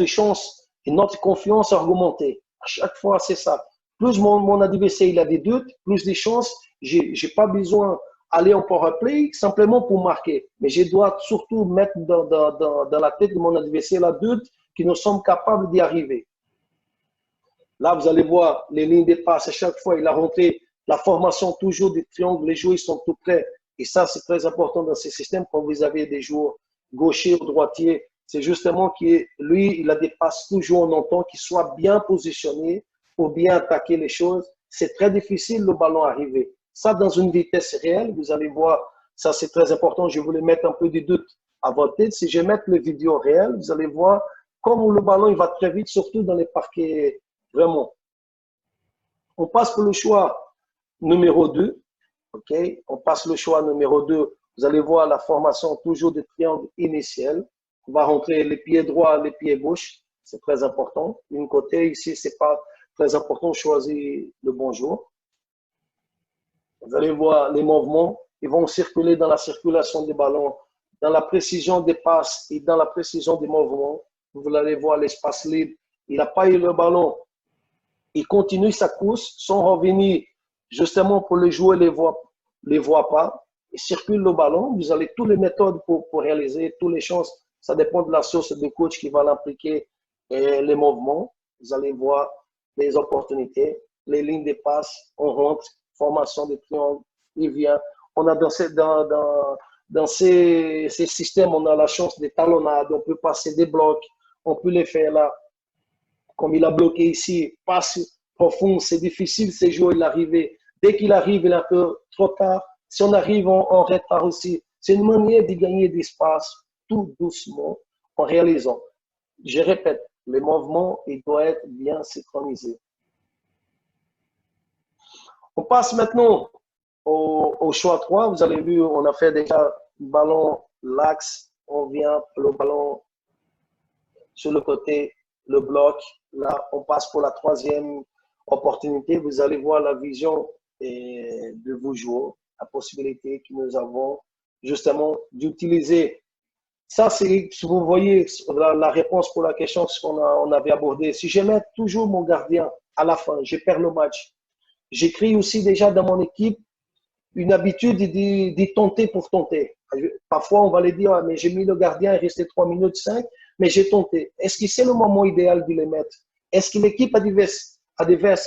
chance et notre confiance augmenter. À chaque fois, c'est ça. Plus mon adversaire il a des doutes, plus des chances. J'ai pas besoin d'aller en power play simplement pour marquer. Mais je dois surtout mettre dans la tête de mon adversaire la doute que nous sommes capables d'y arriver. Là, vous allez voir les lignes de passe. À chaque fois, il a rentré la formation toujours des triangles. Les joueurs ils sont tout près. Et ça, c'est très important dans ces systèmes quand vous avez des joueurs gauchers ou droitiers. C'est justement que lui, il a des passes toujours en temps, qu'il soit bien positionné pour bien attaquer les choses. C'est très difficile le ballon arriver. Ça, dans une vitesse réelle, vous allez voir, ça c'est très important. Je voulais mettre un peu de doute à votre tête. Si je mets les vidéos réelles, vous allez voir comme le ballon il va très vite, surtout dans les parquets, vraiment. On passe pour le choix numéro 2. OK? On passe le choix numéro 2. Vous allez voir la formation toujours de triangle initial. On va rentrer les pieds droits, les pieds gauches. C'est très important. D'une côté, ici, c'est pas très important. Choisir le bon jour. Vous allez voir les mouvements. Ils vont circuler dans la circulation des ballons, dans la précision des passes et dans la précision des mouvements. Vous allez voir l'espace libre. Il n'a pas eu le ballon. Il continue sa course sans revenir justement pour le jouer, les voit pas. Il circule le ballon. Vous avez toutes les méthodes pour réaliser, toutes les chances. Ça dépend de la source de coach qui va l'impliquer et les mouvements. Vous allez voir les opportunités, les lignes de passe, on rentre, formation de triangle, il vient. On a dans ces systèmes, on a la chance des talonnades, on peut passer des blocs, on peut les faire là. Comme il a bloqué ici, passe profond, c'est difficile ces jours, il arrive. Dès qu'il arrive, il est un peu trop tard. Si on arrive en retard aussi, c'est une manière de gagner d'espace tout doucement en réalisant. Je répète, les mouvements, ils doivent être bien synchronisés. On passe maintenant au choix 3. Vous avez vu, on a fait déjà le ballon, l'axe, on vient le ballon sur le côté, le bloc. Là, on passe pour la troisième opportunité. Vous allez voir la vision de vos joueurs, la possibilité que nous avons justement d'utiliser. Ça, c'est, si vous voyez la réponse pour la question qu'on avait abordée. Si je mets toujours mon gardien à la fin, je perds le match. J'écris aussi déjà dans mon équipe une habitude de tenter pour tenter. Parfois, on va les dire, mais j'ai mis le gardien, il restait 3 minutes 5, mais j'ai tenté. Est-ce que c'est le moment idéal de les mettre? Est-ce que l'équipe adverse,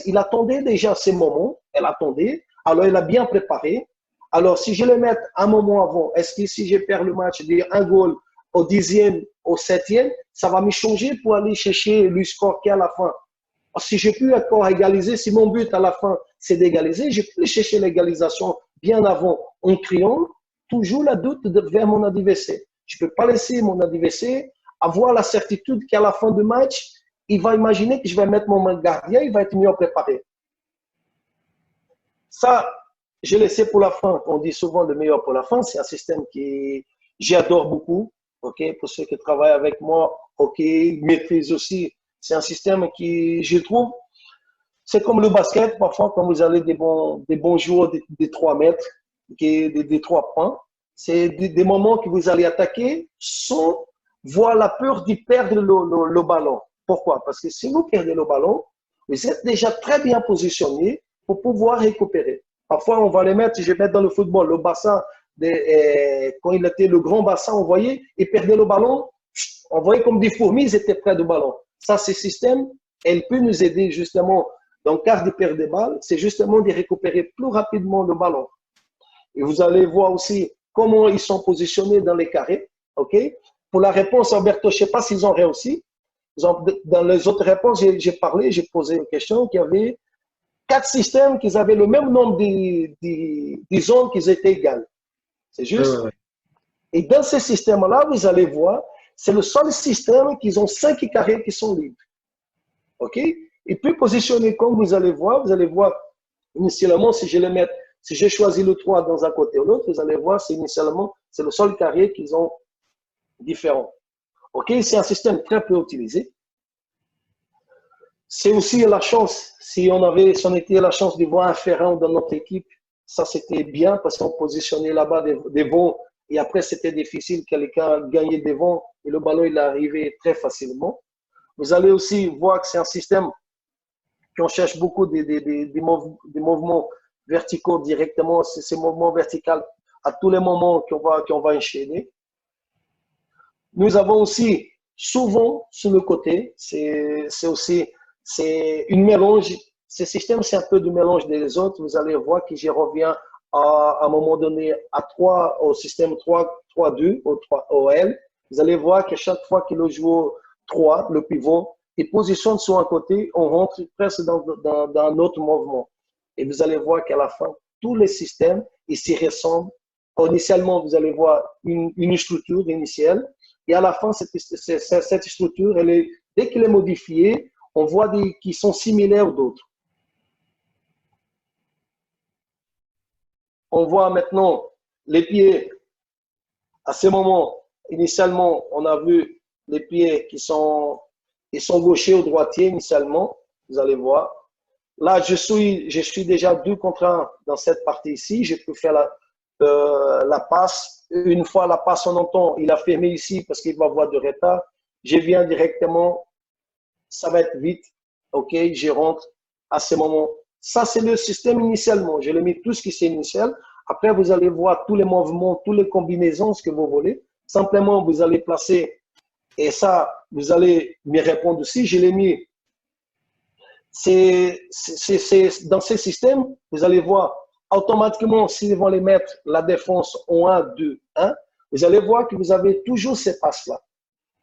il attendait déjà ces moments, elle attendait, alors elle a bien préparé. Alors, si je le mets un moment avant, est-ce que si je perds le match, un goal au 10e, au 7e, ça va me changer pour aller chercher le score qui est à la fin? Si je peux encore égaliser, si mon but à la fin c'est d'égaliser, je peux chercher l'égalisation bien avant en criant toujours la doute vers mon adversaire. Je ne peux pas laisser mon adversaire avoir la certitude qu'à la fin du match, il va imaginer que je vais mettre mon gardien, il va être mieux préparé. Ça, j'ai laissé pour la fin. On dit souvent le meilleur pour la fin. C'est un système que j'adore beaucoup. Okay? Pour ceux qui travaillent avec moi, maîtrisent aussi. C'est un système qui, je trouve, c'est comme le basket. Parfois, quand vous avez des bons joueurs de 3 mètres, des 3 points, c'est des moments que vous allez attaquer sans voir la peur de perdre le ballon. Pourquoi? Parce que si vous perdez le ballon, vous êtes déjà très bien positionné pour pouvoir récupérer. Parfois, on va les mettre, je vais mettre dans le football, le bassin, quand il était le grand bassin, on voyait, ils perdaient le ballon, on voyait comme des fourmis, ils étaient près du ballon. Ça, ce système, elle peut nous aider justement, dans le cas de perdre des balles, c'est justement de récupérer plus rapidement le ballon. Et vous allez voir aussi comment ils sont positionnés dans les carrés. OK? Pour la réponse, Alberto, je ne sais pas s'ils ont réussi. Dans les autres réponses, j'ai parlé, j'ai posé une question qu'il y avait 4 systèmes qui avaient le même nombre de zones qui étaient égales. C'est juste. Et dans ces systèmes-là, vous allez voir, c'est le seul système qui ont 5 carrés qui sont libres. OK? Il peut positionner comme vous allez voir initialement, si je choisis le 3 dans un côté ou l'autre, vous allez voir, c'est le seul carré qu'ils ont différent. OK? C'est un système très peu utilisé. C'est aussi la chance, si on était la chance de voir un Ferrand dans notre équipe, ça c'était bien parce qu'on positionnait là-bas des vents et après c'était difficile, quelqu'un gagnait des vents et le ballon il arrivait très facilement. Vous allez aussi voir que c'est un système qu'on cherche beaucoup des mouvements verticaux directement, c'est ces mouvements verticaux à tous les moments qu'on va enchaîner. Nous avons aussi souvent sur le côté, c'est une mélange. Ce système, c'est un peu du mélange des autres. Vous allez voir que je reviens à un moment donné au système 3-2, au L. Vous allez voir que chaque fois que le joueur 3, le pivot, il positionne sur un côté, on rentre presque dans un autre mouvement. Et vous allez voir qu'à la fin, tous les systèmes, ils s'y ressemblent. Initialement, vous allez voir une structure initiale. Et à la fin, cette structure, dès qu'elle est modifiée, on voit qui sont similaires d'autres. On voit maintenant les pieds. À ce moment, initialement, on a vu les pieds ils sont gauchers ou droitiers initialement. Vous allez voir. Là, je suis déjà 2 contre 1 dans cette partie ici. Je peux faire la passe. Une fois la passe, on entend, il a fermé ici parce qu'il va avoir de retard. Je viens directement, ça va être vite. OK, je rentre à ce moment. Ça, c'est le système initialement. Je l'ai mis tout ce qui c'est initial. Après, vous allez voir tous les mouvements, toutes les combinaisons, ce que vous voulez. Simplement, vous allez placer, et ça, vous allez me répondre aussi. Je l'ai mis. Dans ces systèmes, vous allez voir automatiquement, s'ils vont les mettre la défense en 1, 2, 1, vous allez voir que vous avez toujours ces passes-là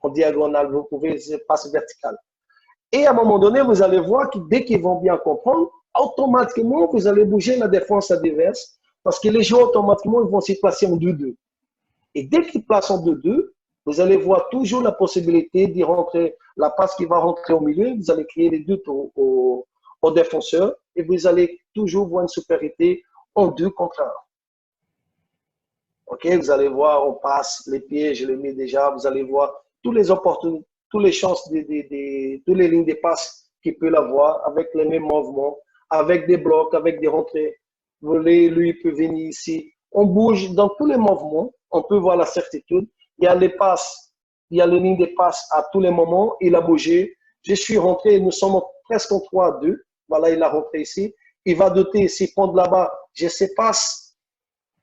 en diagonale. Vous pouvez ces passes verticales. Et à un moment donné, vous allez voir que dès qu'ils vont bien comprendre, automatiquement, vous allez bouger la défense adverse parce que les joueurs, automatiquement, ils vont s'y placer en 2-2. Et dès qu'ils placent en 2-2, vous allez voir toujours la possibilité d'y rentrer, la passe qui va rentrer au milieu, vous allez créer les doutes au défenseur et vous allez toujours voir une supériorité en 2 contre 1. OK, vous allez voir, on passe les pieds, je les mets déjà, vous allez voir toutes les opportunités, toutes les chances, toutes les lignes de passe qu'il peut avoir avec les mêmes mouvements, avec des blocs, avec des rentrées. Lui peut venir ici. On bouge dans tous les mouvements, on peut voir la certitude. Il y a les passes, il y a les lignes de passe à tous les moments. Il a bougé. Je suis rentré, nous sommes presque en 3-2. Voilà, il a rentré ici. Il va doter ici, prendre là-bas. Je sais pas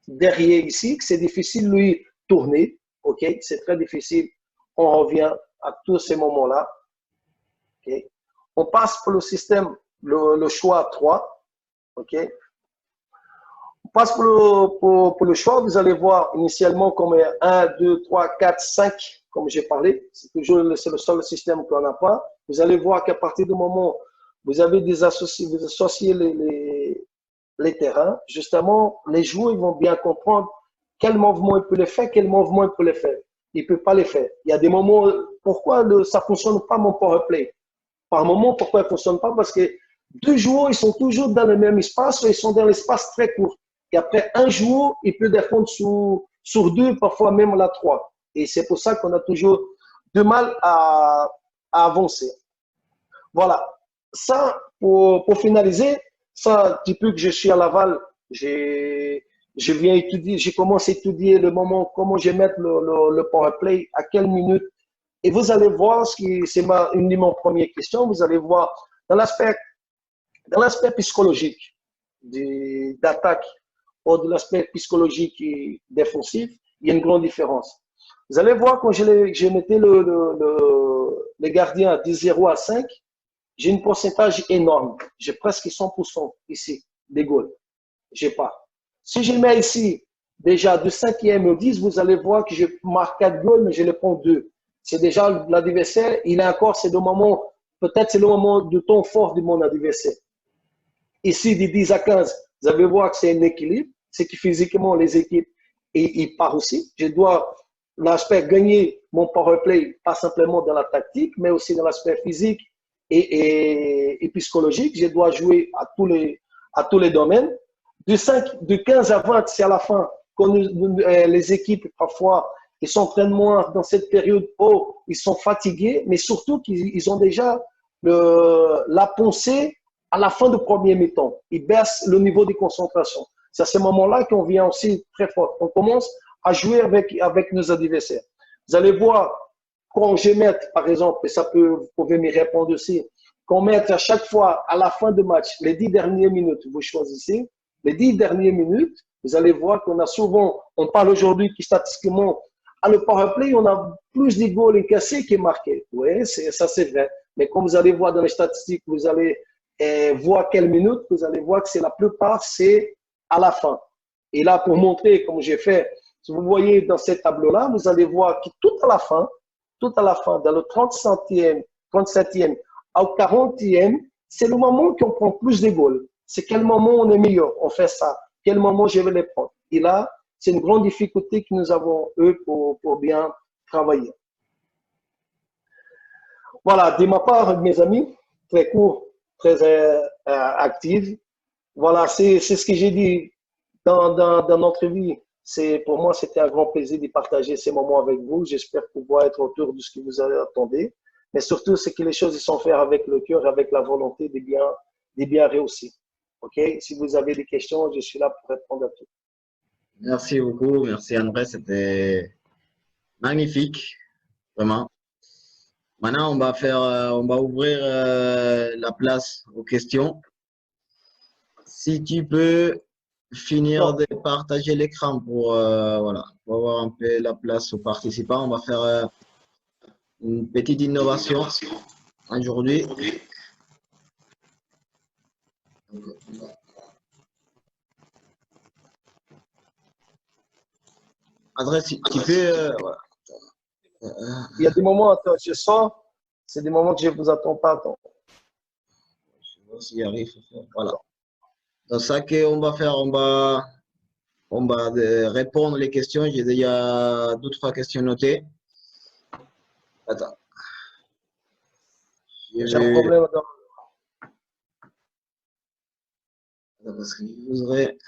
derrière ici, que c'est difficile lui tourner. OK, c'est très difficile. On revient à tous ces moments-là. OK. On passe pour le système, le choix 3. OK. On passe pour le choix. Vous allez voir initialement comme 1, 2, 3, 4, 5, comme j'ai parlé. C'est le seul système qu'on n'a pas. Vous allez voir qu'à partir du moment où vous avez vous associez les terrains, justement, les joueurs ils vont bien comprendre quel mouvement il peut les faire, quel mouvement il peut les faire. Il ne peut pas les faire. Il y a des moments, pourquoi ça ne fonctionne pas mon power play? Par moment, pourquoi il ne fonctionne pas? Parce que 2 joueurs, ils sont toujours dans le même espace, ils sont dans l'espace très court. Et après, un joueur, il peut défendre sur 2, parfois même la 3. Et c'est pour ça qu'on a toujours du mal à avancer. Voilà. Ça, pour finaliser, ça, depuis que je suis à Laval, je viens étudier, j'ai commencé à étudier le moment, comment je vais mettre le power play, à quelle minute. Et vous allez voir, c'est une de mes premières questions, vous allez voir dans l'aspect psychologique d'attaque ou de l'aspect psychologique et défensif, il y a une grande différence. Vous allez voir, quand je mettais les gardiens de 0 à 5, j'ai un pourcentage énorme. J'ai presque 100% ici des goals. J'ai pas. Si je mets ici, déjà de 5e au 10, vous allez voir que je marque 4 goals, mais je les prends 2. C'est déjà l'adversaire, il est encore, c'est le moment, peut-être c'est le moment de temps fort de mon adversaire. Ici, de 10 à 15, vous allez voir que c'est un équilibre. C'est que physiquement, les équipes, ils partent aussi. Je dois, l'aspect gagner mon power play, pas simplement dans la tactique, mais aussi dans l'aspect physique et psychologique. Je dois jouer à tous les domaines. De 15 à 20, c'est à la fin, quand les équipes, parfois, ils s'entraînent moins dans cette période où ils sont fatigués, mais surtout qu'ils ont déjà la pensée à la fin du premier mi-temps. Ils baissent le niveau de concentration. C'est à ce moment-là qu'on vient aussi très fort. On commence à jouer avec nos adversaires. Vous allez voir, quand je mets, par exemple, et ça peut, vous pouvez me répondre aussi, qu'on met à chaque fois, à la fin du match, les 10 dernières minutes, vous choisissez, les 10 dernières minutes, vous allez voir qu'on a souvent, on parle aujourd'hui que statistiquement, à le power play, on a plus de goals encaissés que marqués. Oui, ça c'est vrai. Mais comme vous allez voir dans les statistiques, vous allez voir quelle minute, vous allez voir que c'est la plupart, c'est à la fin. Et là, pour montrer, comme j'ai fait, si vous voyez dans ce tableau-là, vous allez voir que tout à la fin, dans le 37e au 40e, c'est le moment qu'on prend plus de goals. C'est quel moment on est meilleur, on fait ça. Quel moment je vais les prendre. Et là, c'est une grande difficulté que nous avons, eux, pour bien travailler. Voilà, de ma part, mes amis, très court, très active. Voilà, c'est ce que j'ai dit dans notre vie. Pour moi, c'était un grand plaisir de partager ces moments avec vous. J'espère pouvoir être autour de ce que vous attendez. Mais surtout, c'est que les choses sont faites avec le cœur, avec la volonté de bien réussir. OK? Si vous avez des questions, je suis là pour répondre à tout. Merci beaucoup, merci André, c'était magnifique, vraiment. Maintenant, on va ouvrir la place aux questions. Si tu peux finir de partager l'écran voilà, pour avoir un peu la place aux participants, on va faire une petite innovation aujourd'hui. André, si tu peux, voilà. Il y a des moments, je sens, c'est des moments que je ne vous attends pas. Attends. Je sais pas s'il arrive. Voilà. Donc ça qu'on va faire, on va répondre les questions. J'ai déjà 2-3 questions notées. Attends. J'ai un problème. Attends. Parce que je voudrais.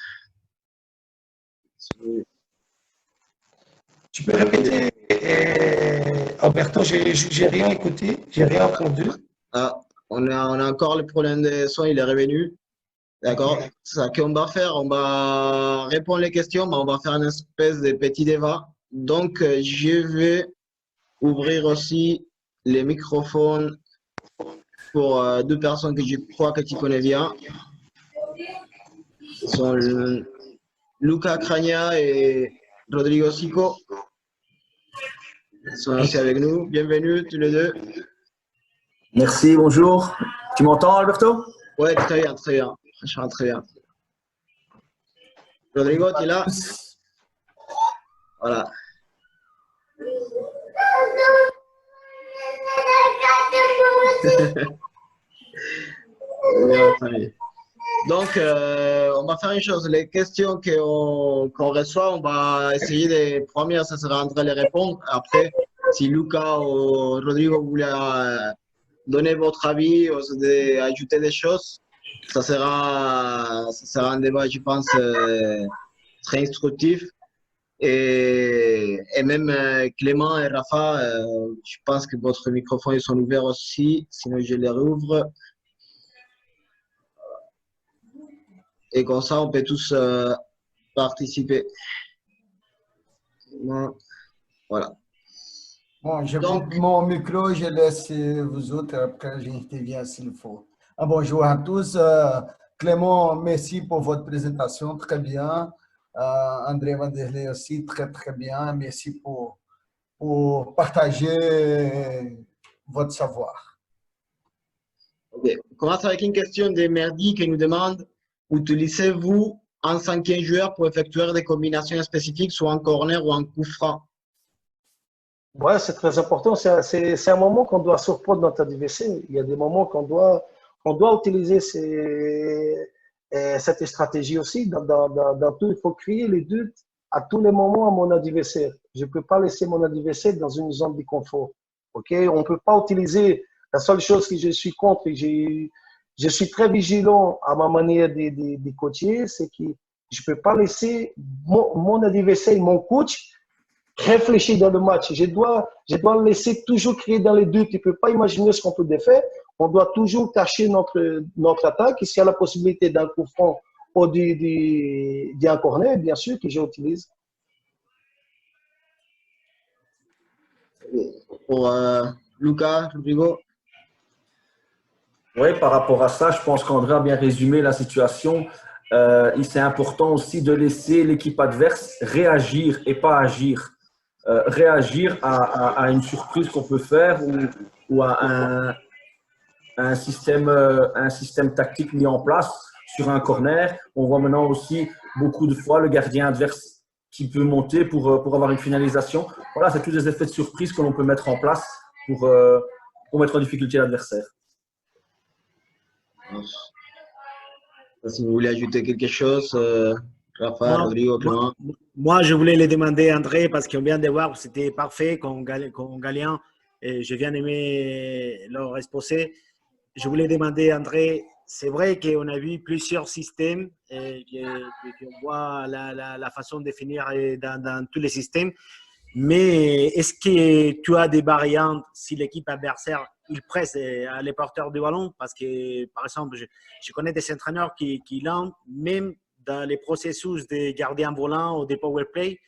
Tu peux répéter, Alberto, j'ai rien écouté, j'ai rien entendu. Ah, on a encore le problème de son, il est revenu. D'accord. C'est ça qu'on va faire, on va répondre les questions, mais on va faire une espèce de petit débat. Donc, je vais ouvrir aussi les microphones pour 2 personnes que je crois que tu connais bien. Ce sont Luca Crania et Rodrigo Sico. Ils sont aussi avec nous. Bienvenue tous les deux. Merci, bonjour. Tu m'entends, Alberto? Ouais, très bien, très bien. Franchement, très bien. Rodrigo, tu es là? Voilà. Donc, on va faire une chose. Les questions qu'on reçoit, on va essayer de. Première, ça sera André les répondre. Après, si Luca ou Rodrigo voulaient donner votre avis ou ajouter des choses, ça sera un débat, je pense, très instructif. Et même Clément et Rafa, je pense que votre microphone ils sont ouverts aussi, sinon je les rouvre. Et comme ça, on peut tous participer. Voilà. Bon, je coupe mon micro, je laisse vous autres, après j'interviens s'il faut. Bonjour à tous. Clément, merci pour votre présentation, très bien. André Vanderlei aussi, très, très bien. Merci pour partager votre savoir. Okay. On commence avec une question de Merdi qui nous demande: utilisez-vous un 5e joueur pour effectuer des combinaisons spécifiques, soit en corner ou en coup franc? Ouais, c'est très important. C'est un moment qu'on doit surprendre notre adversaire. Il y a des moments qu'on doit utiliser cette stratégie aussi. Dans tout, il faut créer les doutes à tous les moments à mon adversaire. Je ne peux pas laisser mon adversaire dans une zone de confort. OK? On ne peut pas utiliser. La seule chose que je suis contre, et je suis très vigilant à ma manière de coacher, c'est que je ne peux pas laisser mon adversaire, mon coach, réfléchir dans le match. Je dois le laisser toujours créer dans les doutes. Il ne peut pas imaginer ce qu'on peut faire. On doit toujours cacher notre attaque. S'il y a la possibilité d'un coup franc ou d'un corner, bien sûr, que j'utilise. Pour Luca, Rodrigo? Oui, par rapport à ça, je pense qu'André a bien résumé la situation. C'est important aussi de laisser l'équipe adverse réagir et pas agir. Réagir à une surprise qu'on peut faire ou à un système tactique mis en place sur un corner. On voit maintenant aussi beaucoup de fois le gardien adverse qui peut monter pour avoir une finalisation. Voilà, c'est tous des effets de surprise que l'on peut mettre en place pour mettre en difficulté l'adversaire. Si vous voulez ajouter quelque chose, Rafa, Rodrigo, Clément. Moi, je voulais les demander, André, parce qu'on vient de voir, c'était parfait, qu'on gagnant Et j'ai bien aimé leur exposé. Je voulais demander, André, c'est vrai qu'on a vu plusieurs systèmes et qu'on voit la façon de définir dans tous les systèmes. Mais est-ce que tu as des variantes si l'équipe adversaire il presse les porteurs du ballon? Parce que, par exemple, je connais des entraîneurs qui l'ont, même dans les processus des gardiens volants ou des power play,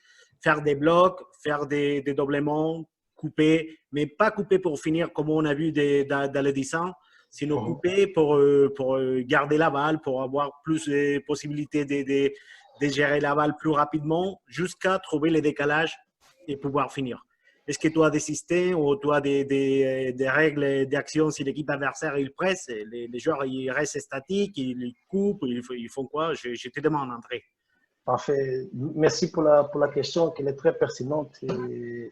faire des blocs, faire des doublements, couper, mais pas couper pour finir comme on a vu dans les 10 ans, sinon couper pour garder la balle, pour avoir plus de possibilités de gérer la balle plus rapidement jusqu'à trouver les décalages et pouvoir finir. Est-ce que tu as des systèmes ou tu as des règles d'action si l'équipe adversaire il presse, les joueurs ils restent statiques, ils coupent, ils font quoi? Je te demande, André. Parfait. Merci pour la question qui est très pertinente,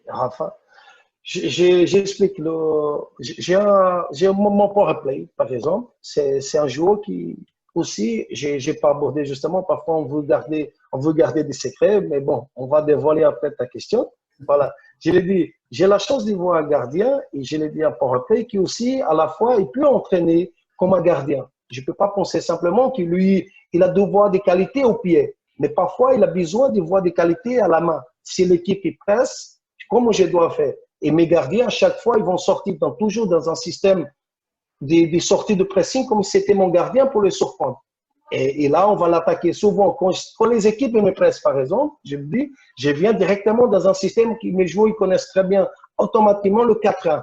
Rafa. J'explique. J'ai un moment pour replay, par exemple. C'est un joueur qui aussi, j'ai pas abordé justement. Parfois, on veut garder des secrets, mais bon, on va dévoiler après ta question. Voilà. Je l'ai dit, j'ai la chance d'y voir un gardien et je l'ai dit à PowerPlay qui aussi, à la fois, il peut entraîner comme un gardien. Je ne peux pas penser simplement qu'il a devoir des qualités au pied, mais parfois, il a besoin de voir des qualités à la main. Si l'équipe est presse, comment je dois faire? Et mes gardiens, à chaque fois, ils vont sortir toujours dans un système des sorties de pressing comme si c'était mon gardien pour le surprendre. Et là, on va l'attaquer souvent. Quand les équipes me pressent, par exemple, je me dis, je viens directement dans un système que mes joueurs ils connaissent très bien, automatiquement le 4-1.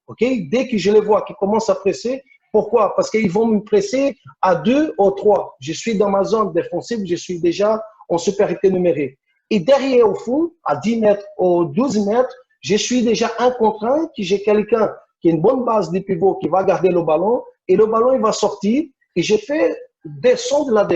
Okay? Dès que je les vois qui commencent à presser, pourquoi? Parce qu'ils vont me presser à 2 ou 3. Je suis dans ma zone défensive, je suis déjà en supériorité numérique. Et derrière, au fond, à 10 mètres ou 12 mètres, je suis déjà un contre un, que j'ai quelqu'un qui a une bonne base de pivot qui va garder le ballon et le ballon, il va sortir et je fais descendre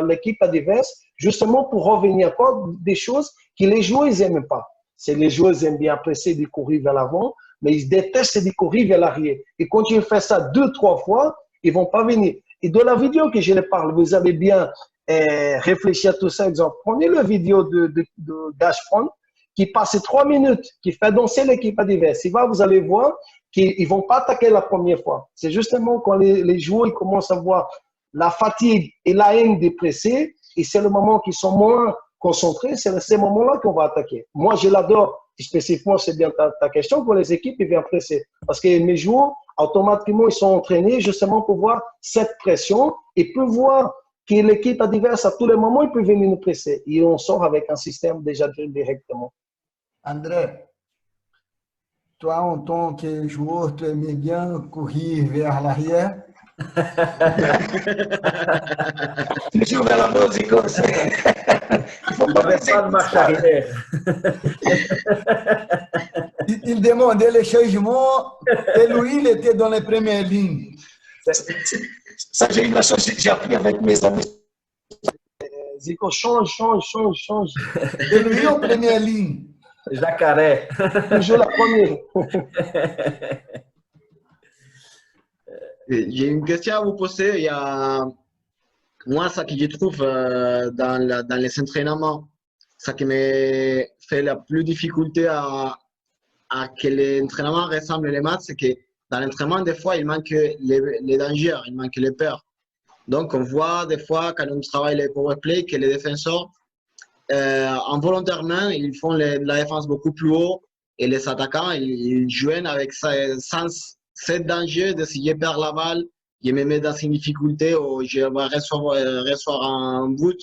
l'équipe adverse justement pour revenir à des choses que les joueurs n'aiment pas. C'est les joueurs aiment bien presser de courir vers l'avant, mais ils détestent de courir vers l'arrière. Et quand ils font ça 2-3 fois, ils vont pas venir. Et de la vidéo que je les parle, vous avez bien réfléchi à tout ça. Exemple, prenez la vidéo de Gashfron qui passe 3 minutes, qui fait danser l'équipe adverse. Et là, vous allez voir qu'ils ne vont pas attaquer la première fois. C'est justement quand les joueurs ils commencent à voir la fatigue et la haine des pressés, et c'est le moment qu'ils sont moins concentrés, c'est ces moments-là qu'on va attaquer. Moi, je l'adore. Spécifiquement, c'est bien ta question, pour les équipes, ils viennent presser. Parce que mes joueurs, automatiquement, ils sont entraînés justement pour voir cette pression et peuvent voir que l'équipe adverse, à tous les moments, ils peuvent venir nous presser. Et on sort avec un système déjà directement. André, toi, en tant que joueur, tu aimais bien courir vers l'arrière? Toujours vers la musique aussi. Il faut pas de marche arrière. Il demandait les changements et lui, il était dans les premières lignes. Ça, j'ai eu la chance, j'ai appris avec mes amis. Zico, change. Et lui, en première ligne. Jacaré. Toujours la première. J'ai une question à vous poser. Il y a moi, ça que je trouve dans les entraînements, ça qui me fait la plus difficulté à que l'entraînement ressemble les matchs, c'est que dans l'entraînement, des fois, il manque les dangers, il manque les peurs. Donc, on voit des fois, quand on travaille les powerplay, que les défenseurs, involontairement, ils font la défense beaucoup plus haut et les attaquants, ils jouent avec sans ce danger de si je perds la balle, je me mets dans une difficulté ou je vais recevoir un but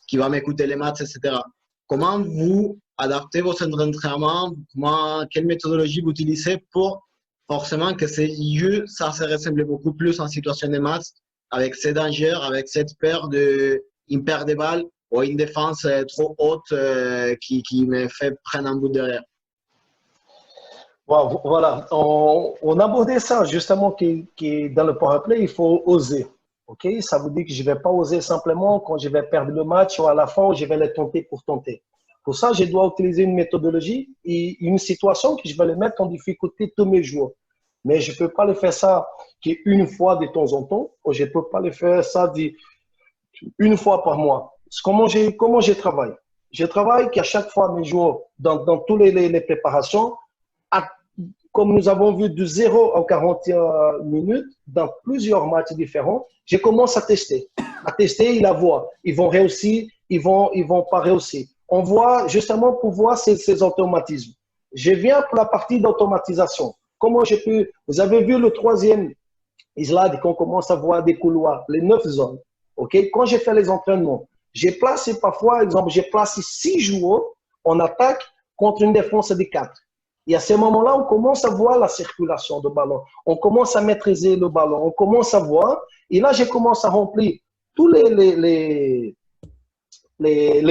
qui va m'écouter les matchs, etc. Comment vous adaptez vos centres d'entraînement? Quelle méthodologie vous utilisez pour forcément que ces jeux, ça se ressemble beaucoup plus en situation de match avec ces dangers, avec cette peur d'une perte de balle ou une défense trop haute qui me fait prendre un bout derrière? Voilà, on abordait ça justement que dans le powerplay, il faut oser. Okay? Ça veut dire que je ne vais pas oser simplement quand je vais perdre le match ou à la fin où je vais les tenter pour tenter. Pour ça, je dois utiliser une méthodologie et une situation que je vais les mettre en difficulté tous mes joueurs. Mais je ne peux pas le faire ça qu'une fois de temps en temps, ou je ne peux pas le faire ça une fois par mois. Comment je travaille? Je travaille qu'à chaque fois mes joueurs, dans toutes les préparations, comme nous avons vu de 0 à 41 minutes dans plusieurs matchs différents, je commence à tester. Et à voir. Ils vont réussir, ils vont pas réussir. On voit justement pour voir ces automatismes. Je viens pour la partie d'automatisation. Comment je peux… Vous avez vu le troisième slide qu'on commence à voir des couloirs, les 9 zones. Okay? Quand j'ai fait les entraînements, j'ai placé parfois, exemple, j'ai placé 6 joueurs en attaque contre une défense de 4. Et à ce moment-là, on commence à voir la circulation de ballon. On commence à maîtriser le ballon. On commence à voir. Et là, je commence à remplir tous les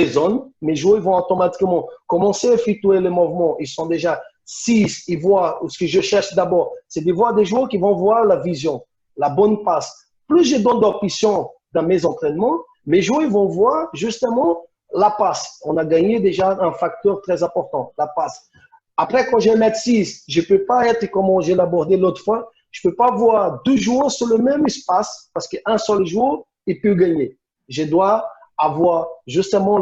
zones. Mes joueurs vont automatiquement commencer à effectuer les mouvements. Ils sont déjà 6. Ils voient, ce que je cherche d'abord, c'est de voir des joueurs qui vont voir la vision, la bonne passe. Plus je donne d'options dans mes entraînements, mes joueurs vont voir justement la passe. On a gagné déjà un facteur très important, la passe. Après, quand je vais mettre 6, je ne peux pas être, comme je l'ai abordé l'autre fois, je ne peux pas voir 2 joueurs sur le même espace parce qu'un seul joueur, il peut gagner. Je dois avoir justement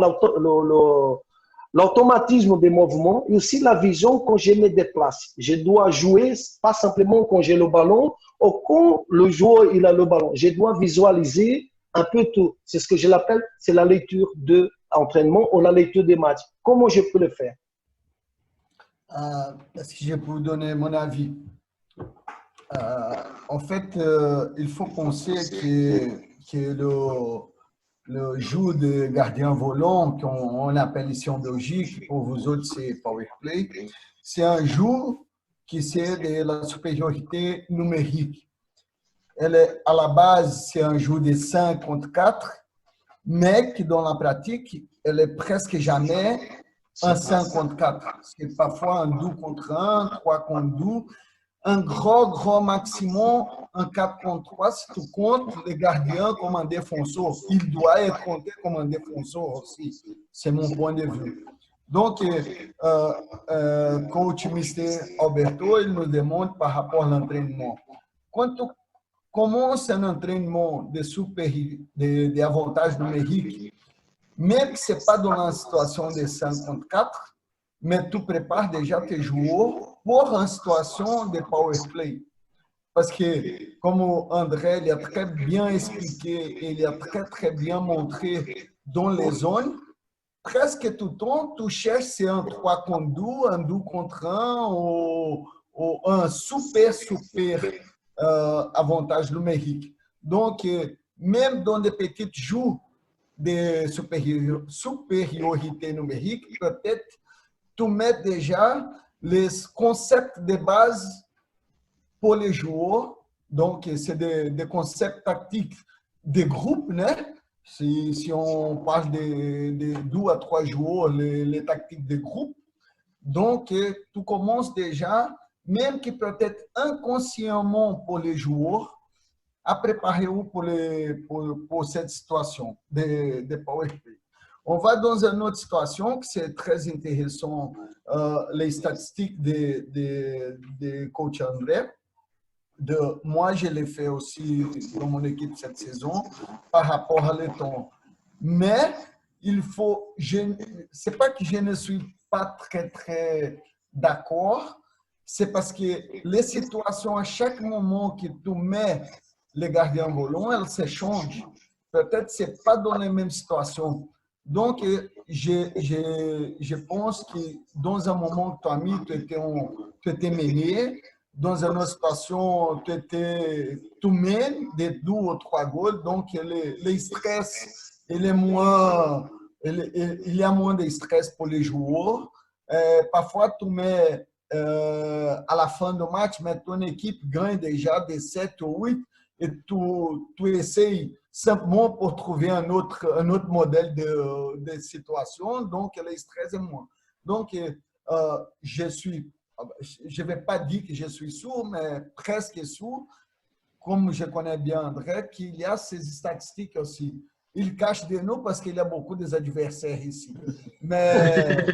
l'automatisme des mouvements et aussi la vision quand je me déplace. Je dois jouer, pas simplement quand j'ai le ballon ou quand le joueur il a le ballon. Je dois visualiser un peu tout. C'est ce que je l'appelle, c'est la lecture de l'entraînement ou la lecture des matchs. Comment je peux le faire? Si je peux vous donner mon avis. En fait, il faut penser que le jeu de gardien volant, qu'on appelle ici en Belgique, pour vous autres c'est power play, c'est un jeu qui c'est de la supériorité numérique. À la base, c'est un jeu de 5 contre 4, mais qui dans la pratique, elle est presque jamais un 5 contre 4. C'est parfois un 2 contre 1, 3 contre 2. Un gros maximum, un 4 contre 3, si tu comptes les gardiens comme un défenseur. Il doit être compté comme un défenseur aussi. C'est mon point de vue. Donc, coach Mr. Alberto, il nous demande par rapport à l'entraînement. Quand tu commences un entraînement de avantage numérique, même que ce n'est pas dans la situation de 5 contre 4, mais tu prépares déjà tes joueurs pour une situation de power play. Parce que, comme André il a très bien expliqué, il a très bien montré dans les zones, presque tout le temps, tu cherches c'est un 3 contre 2, un 2 contre 1 ou un super avantage numérique. Donc, même dans des petites jeux de supériorité numérique, peut-être tu mets déjà les concepts de base pour les joueurs. Donc, c'est des concepts tactiques de groupe, né? Si on parle de 2 à 3 joueurs, les tactiques de groupe. Donc, tu commences déjà, même que peut-être inconsciemment pour les joueurs, à préparer pour cette situation de power play. On va dans une autre situation qui c'est très intéressant, les statistiques de coach André. Moi, je l'ai fait aussi dans mon équipe cette saison par rapport à le temps. Mais il faut, c'est pas que je ne suis pas très d'accord, c'est parce que les situations à chaque moment que tu mets les gardiens volants, elles se changent. Peut-être ce n'est pas dans les mêmes situations. Donc, je pense que dans un moment que tu as mis, tu étais mené. Dans une autre situation, tu mènes des 2 ou 3 goals. Donc, le stress, il y a moins de stress pour les joueurs. Parfois, tu mets à la fin du match, mais ton équipe gagne déjà des 7 ou 8 et tu essayes simplement pour trouver un autre modèle de situation. Donc, le stress est moins. Donc, je ne vais pas dire que je suis sourd, mais presque sourd, comme je connais bien André, qu'il y a ces statistiques aussi. Il cache de nous parce qu'il y a beaucoup d'adversaires ici. Mais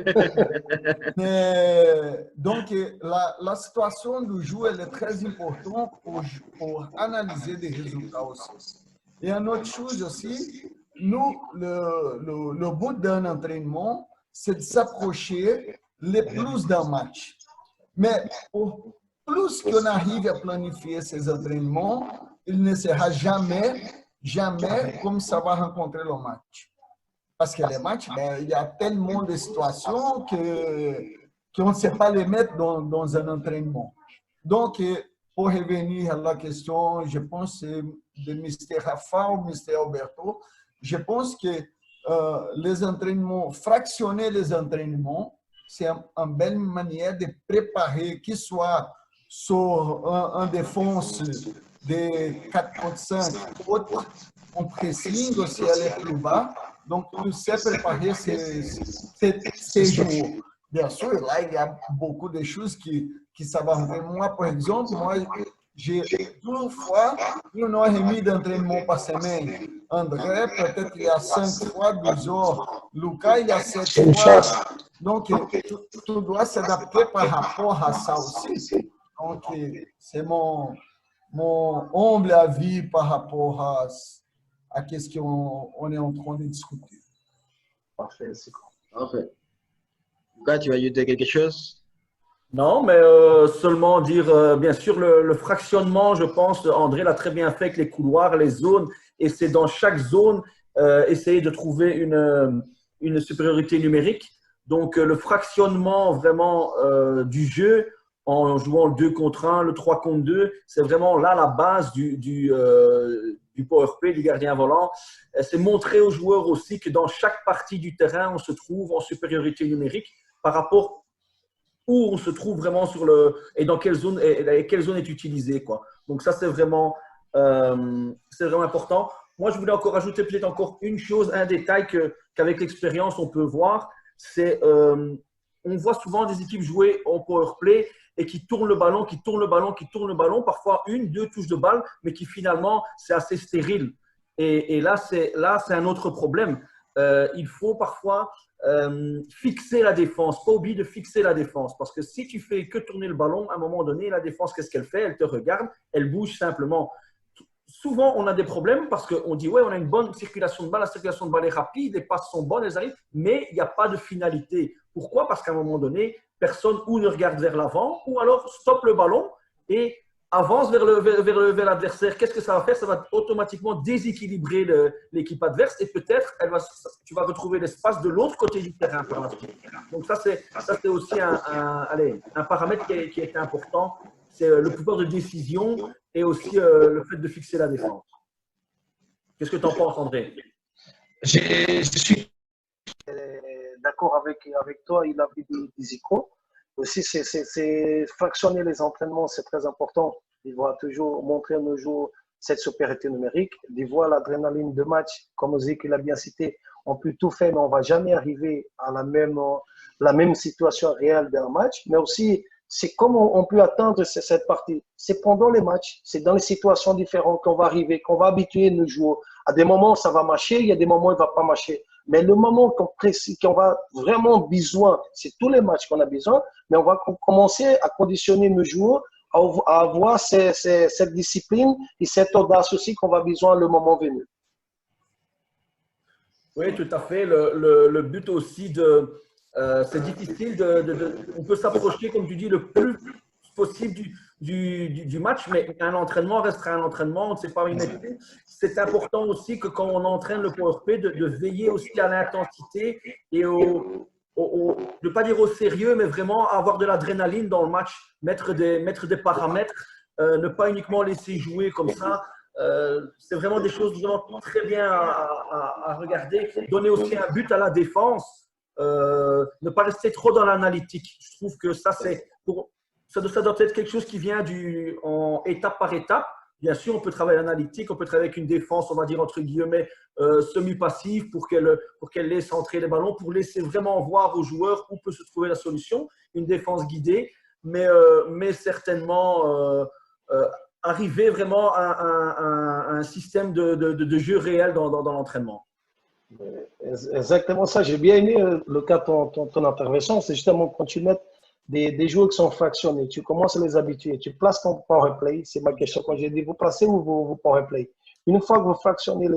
donc, la situation du jeu elle est très importante pour analyser des résultats aussi. Et une autre chose aussi, nous, le but d'un entraînement, c'est de s'approcher le plus d'un match. Mais plus qu'on arrive à planifier ces entraînements, il ne sera jamais comme ça va rencontrer le match. Parce que les matchs, ben, il y a tellement de situations qu'on ne sait pas les mettre dans un entraînement. Donc, pour revenir à la question, je pense de Mr. Rafa ou Mr. Alberto, je pense que les entraînements, fractionner les entraînements, c'est une belle manière de préparer, qu'il soit sur un défense de 4.5, autre en pressing, si elle est plus bas. Donc, tu sais préparer ces jours. Bien sûr, là, il y a beaucoup de choses qui ça va arriver. Moi, par exemple, j'ai 2 fois 1h30 d'entraînement par semaine. André, peut-être il y a 5 fois 12 heures. Lucas, il y a 7 fois. Donc, tu dois s'adapter par rapport à ça aussi. Donc, c'est mon humble avis par rapport à ce qu'on est en train de discuter. Parfait, c'est cool. Parfait. Lucas, tu vas ajouter quelque chose? Non, mais seulement dire, bien sûr, le fractionnement, je pense, André l'a très bien fait avec les couloirs, les zones, et c'est dans chaque zone essayer de trouver une supériorité numérique. Donc, le fractionnement vraiment du jeu, en jouant le 2 contre 1, le 3 contre 2, c'est vraiment là la base du powerplay, du gardien volant. C'est montrer aux joueurs aussi que dans chaque partie du terrain, on se trouve en supériorité numérique par rapport où on se trouve vraiment sur le… et dans quelle zone est utilisée, quoi. Donc ça, c'est vraiment important. Moi, je voulais encore ajouter peut-être encore une chose, un détail qu'avec l'expérience, on peut voir. C'est on voit souvent des équipes jouer en powerplay et qui tournent le ballon, qui tournent le ballon, parfois 1, 2 touches de balle, mais qui finalement, c'est assez stérile. Et là, c'est un autre problème. Il faut parfois fixer la défense, pas oublier de fixer la défense, parce que si tu fais que tourner le ballon, à un moment donné, la défense, qu'est-ce qu'elle fait? Elle te regarde, elle bouge simplement. Souvent, on a des problèmes parce qu'on dit, ouais, on a une bonne circulation de balle, la circulation de balle est rapide, les passes sont bonnes, elles arrivent, mais il n'y a pas de finalité. Pourquoi? Parce qu'à un moment donné, personne ou ne regarde vers l'avant, ou alors stoppe le ballon et avance vers l'adversaire. Qu'est-ce que ça va faire? Ça va automatiquement déséquilibrer l'équipe adverse et peut-être tu vas retrouver l'espace de l'autre côté du terrain par la suite. Donc ça, c'est aussi un paramètre qui est important. C'est le pouvoir de décision et aussi le fait de fixer la défense. Qu'est-ce que tu en penses, André? Je suis d'accord avec toi, il a vu des échos. Aussi, c'est fractionner les entraînements, c'est très important. Il va toujours montrer à nos joueurs cette supériorité numérique. Il voit l'adrénaline de match, comme Zik l'a bien cité. On peut tout faire, mais on ne va jamais arriver à la même situation réelle d'un match. Mais aussi, c'est comme on peut atteindre cette partie. C'est pendant les matchs, c'est dans les situations différentes qu'on va arriver, qu'on va habituer nos joueurs. À des moments, ça va marcher, il y a des moments, il ne va pas marcher. Mais le moment qu'on va vraiment besoin, c'est tous les matchs qu'on a besoin, mais on va commencer à conditionner nos joueurs à avoir cette discipline et cette audace aussi qu'on va besoin le moment venu. Oui, tout à fait. Le but aussi c'est difficile on peut s'approcher, comme tu dis, le plus possible du match, mais un entraînement restera un entraînement, c'est pas une épée. C'est important aussi que quand on entraîne le powerplay, de veiller aussi à l'intensité et ne pas dire au sérieux, mais vraiment avoir de l'adrénaline dans le match, mettre des paramètres, ne pas uniquement laisser jouer comme ça. C'est vraiment des choses vraiment très bien à regarder. Donner aussi un but à la défense. Ne pas rester trop dans l'analytique. Je trouve que ça doit être quelque chose qui vient en étape par étape. Bien sûr, on peut travailler l'analytique, on peut travailler avec une défense, on va dire entre guillemets, semi-passive pour qu'elle laisse entrer les ballons, pour laisser vraiment voir aux joueurs où peut se trouver la solution. Une défense guidée, mais certainement arriver vraiment à un système de jeu réel dans l'entraînement. Exactement ça. J'ai bien aimé le cas de ton intervention. C'est justement quand tu mets des joueurs qui sont fractionnés, tu commences à les habituer, tu places ton power play. C'est ma question quand j'ai dit vous placez où vos power play. Une fois que vous fractionnez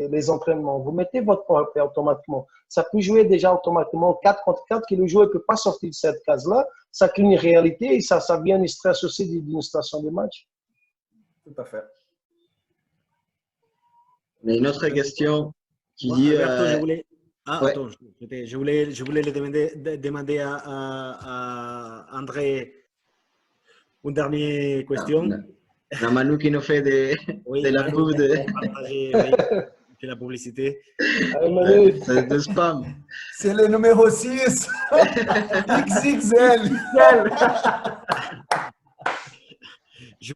les entraînements, vous mettez votre power play automatiquement. Ça peut jouer déjà automatiquement 4 contre 4 que le joueur ne peut pas sortir de cette case-là. ça crée une réalité et ça vient du stress aussi d'une station de match. Tout à fait. Mais une autre question qui Bon, dit. Alberto, je voulais. Ah, ouais. attends, je voulais le demander à André une dernière question. La Manu qui nous fait de la pub de la publicité. de spam. C'est le numéro 6. XXL.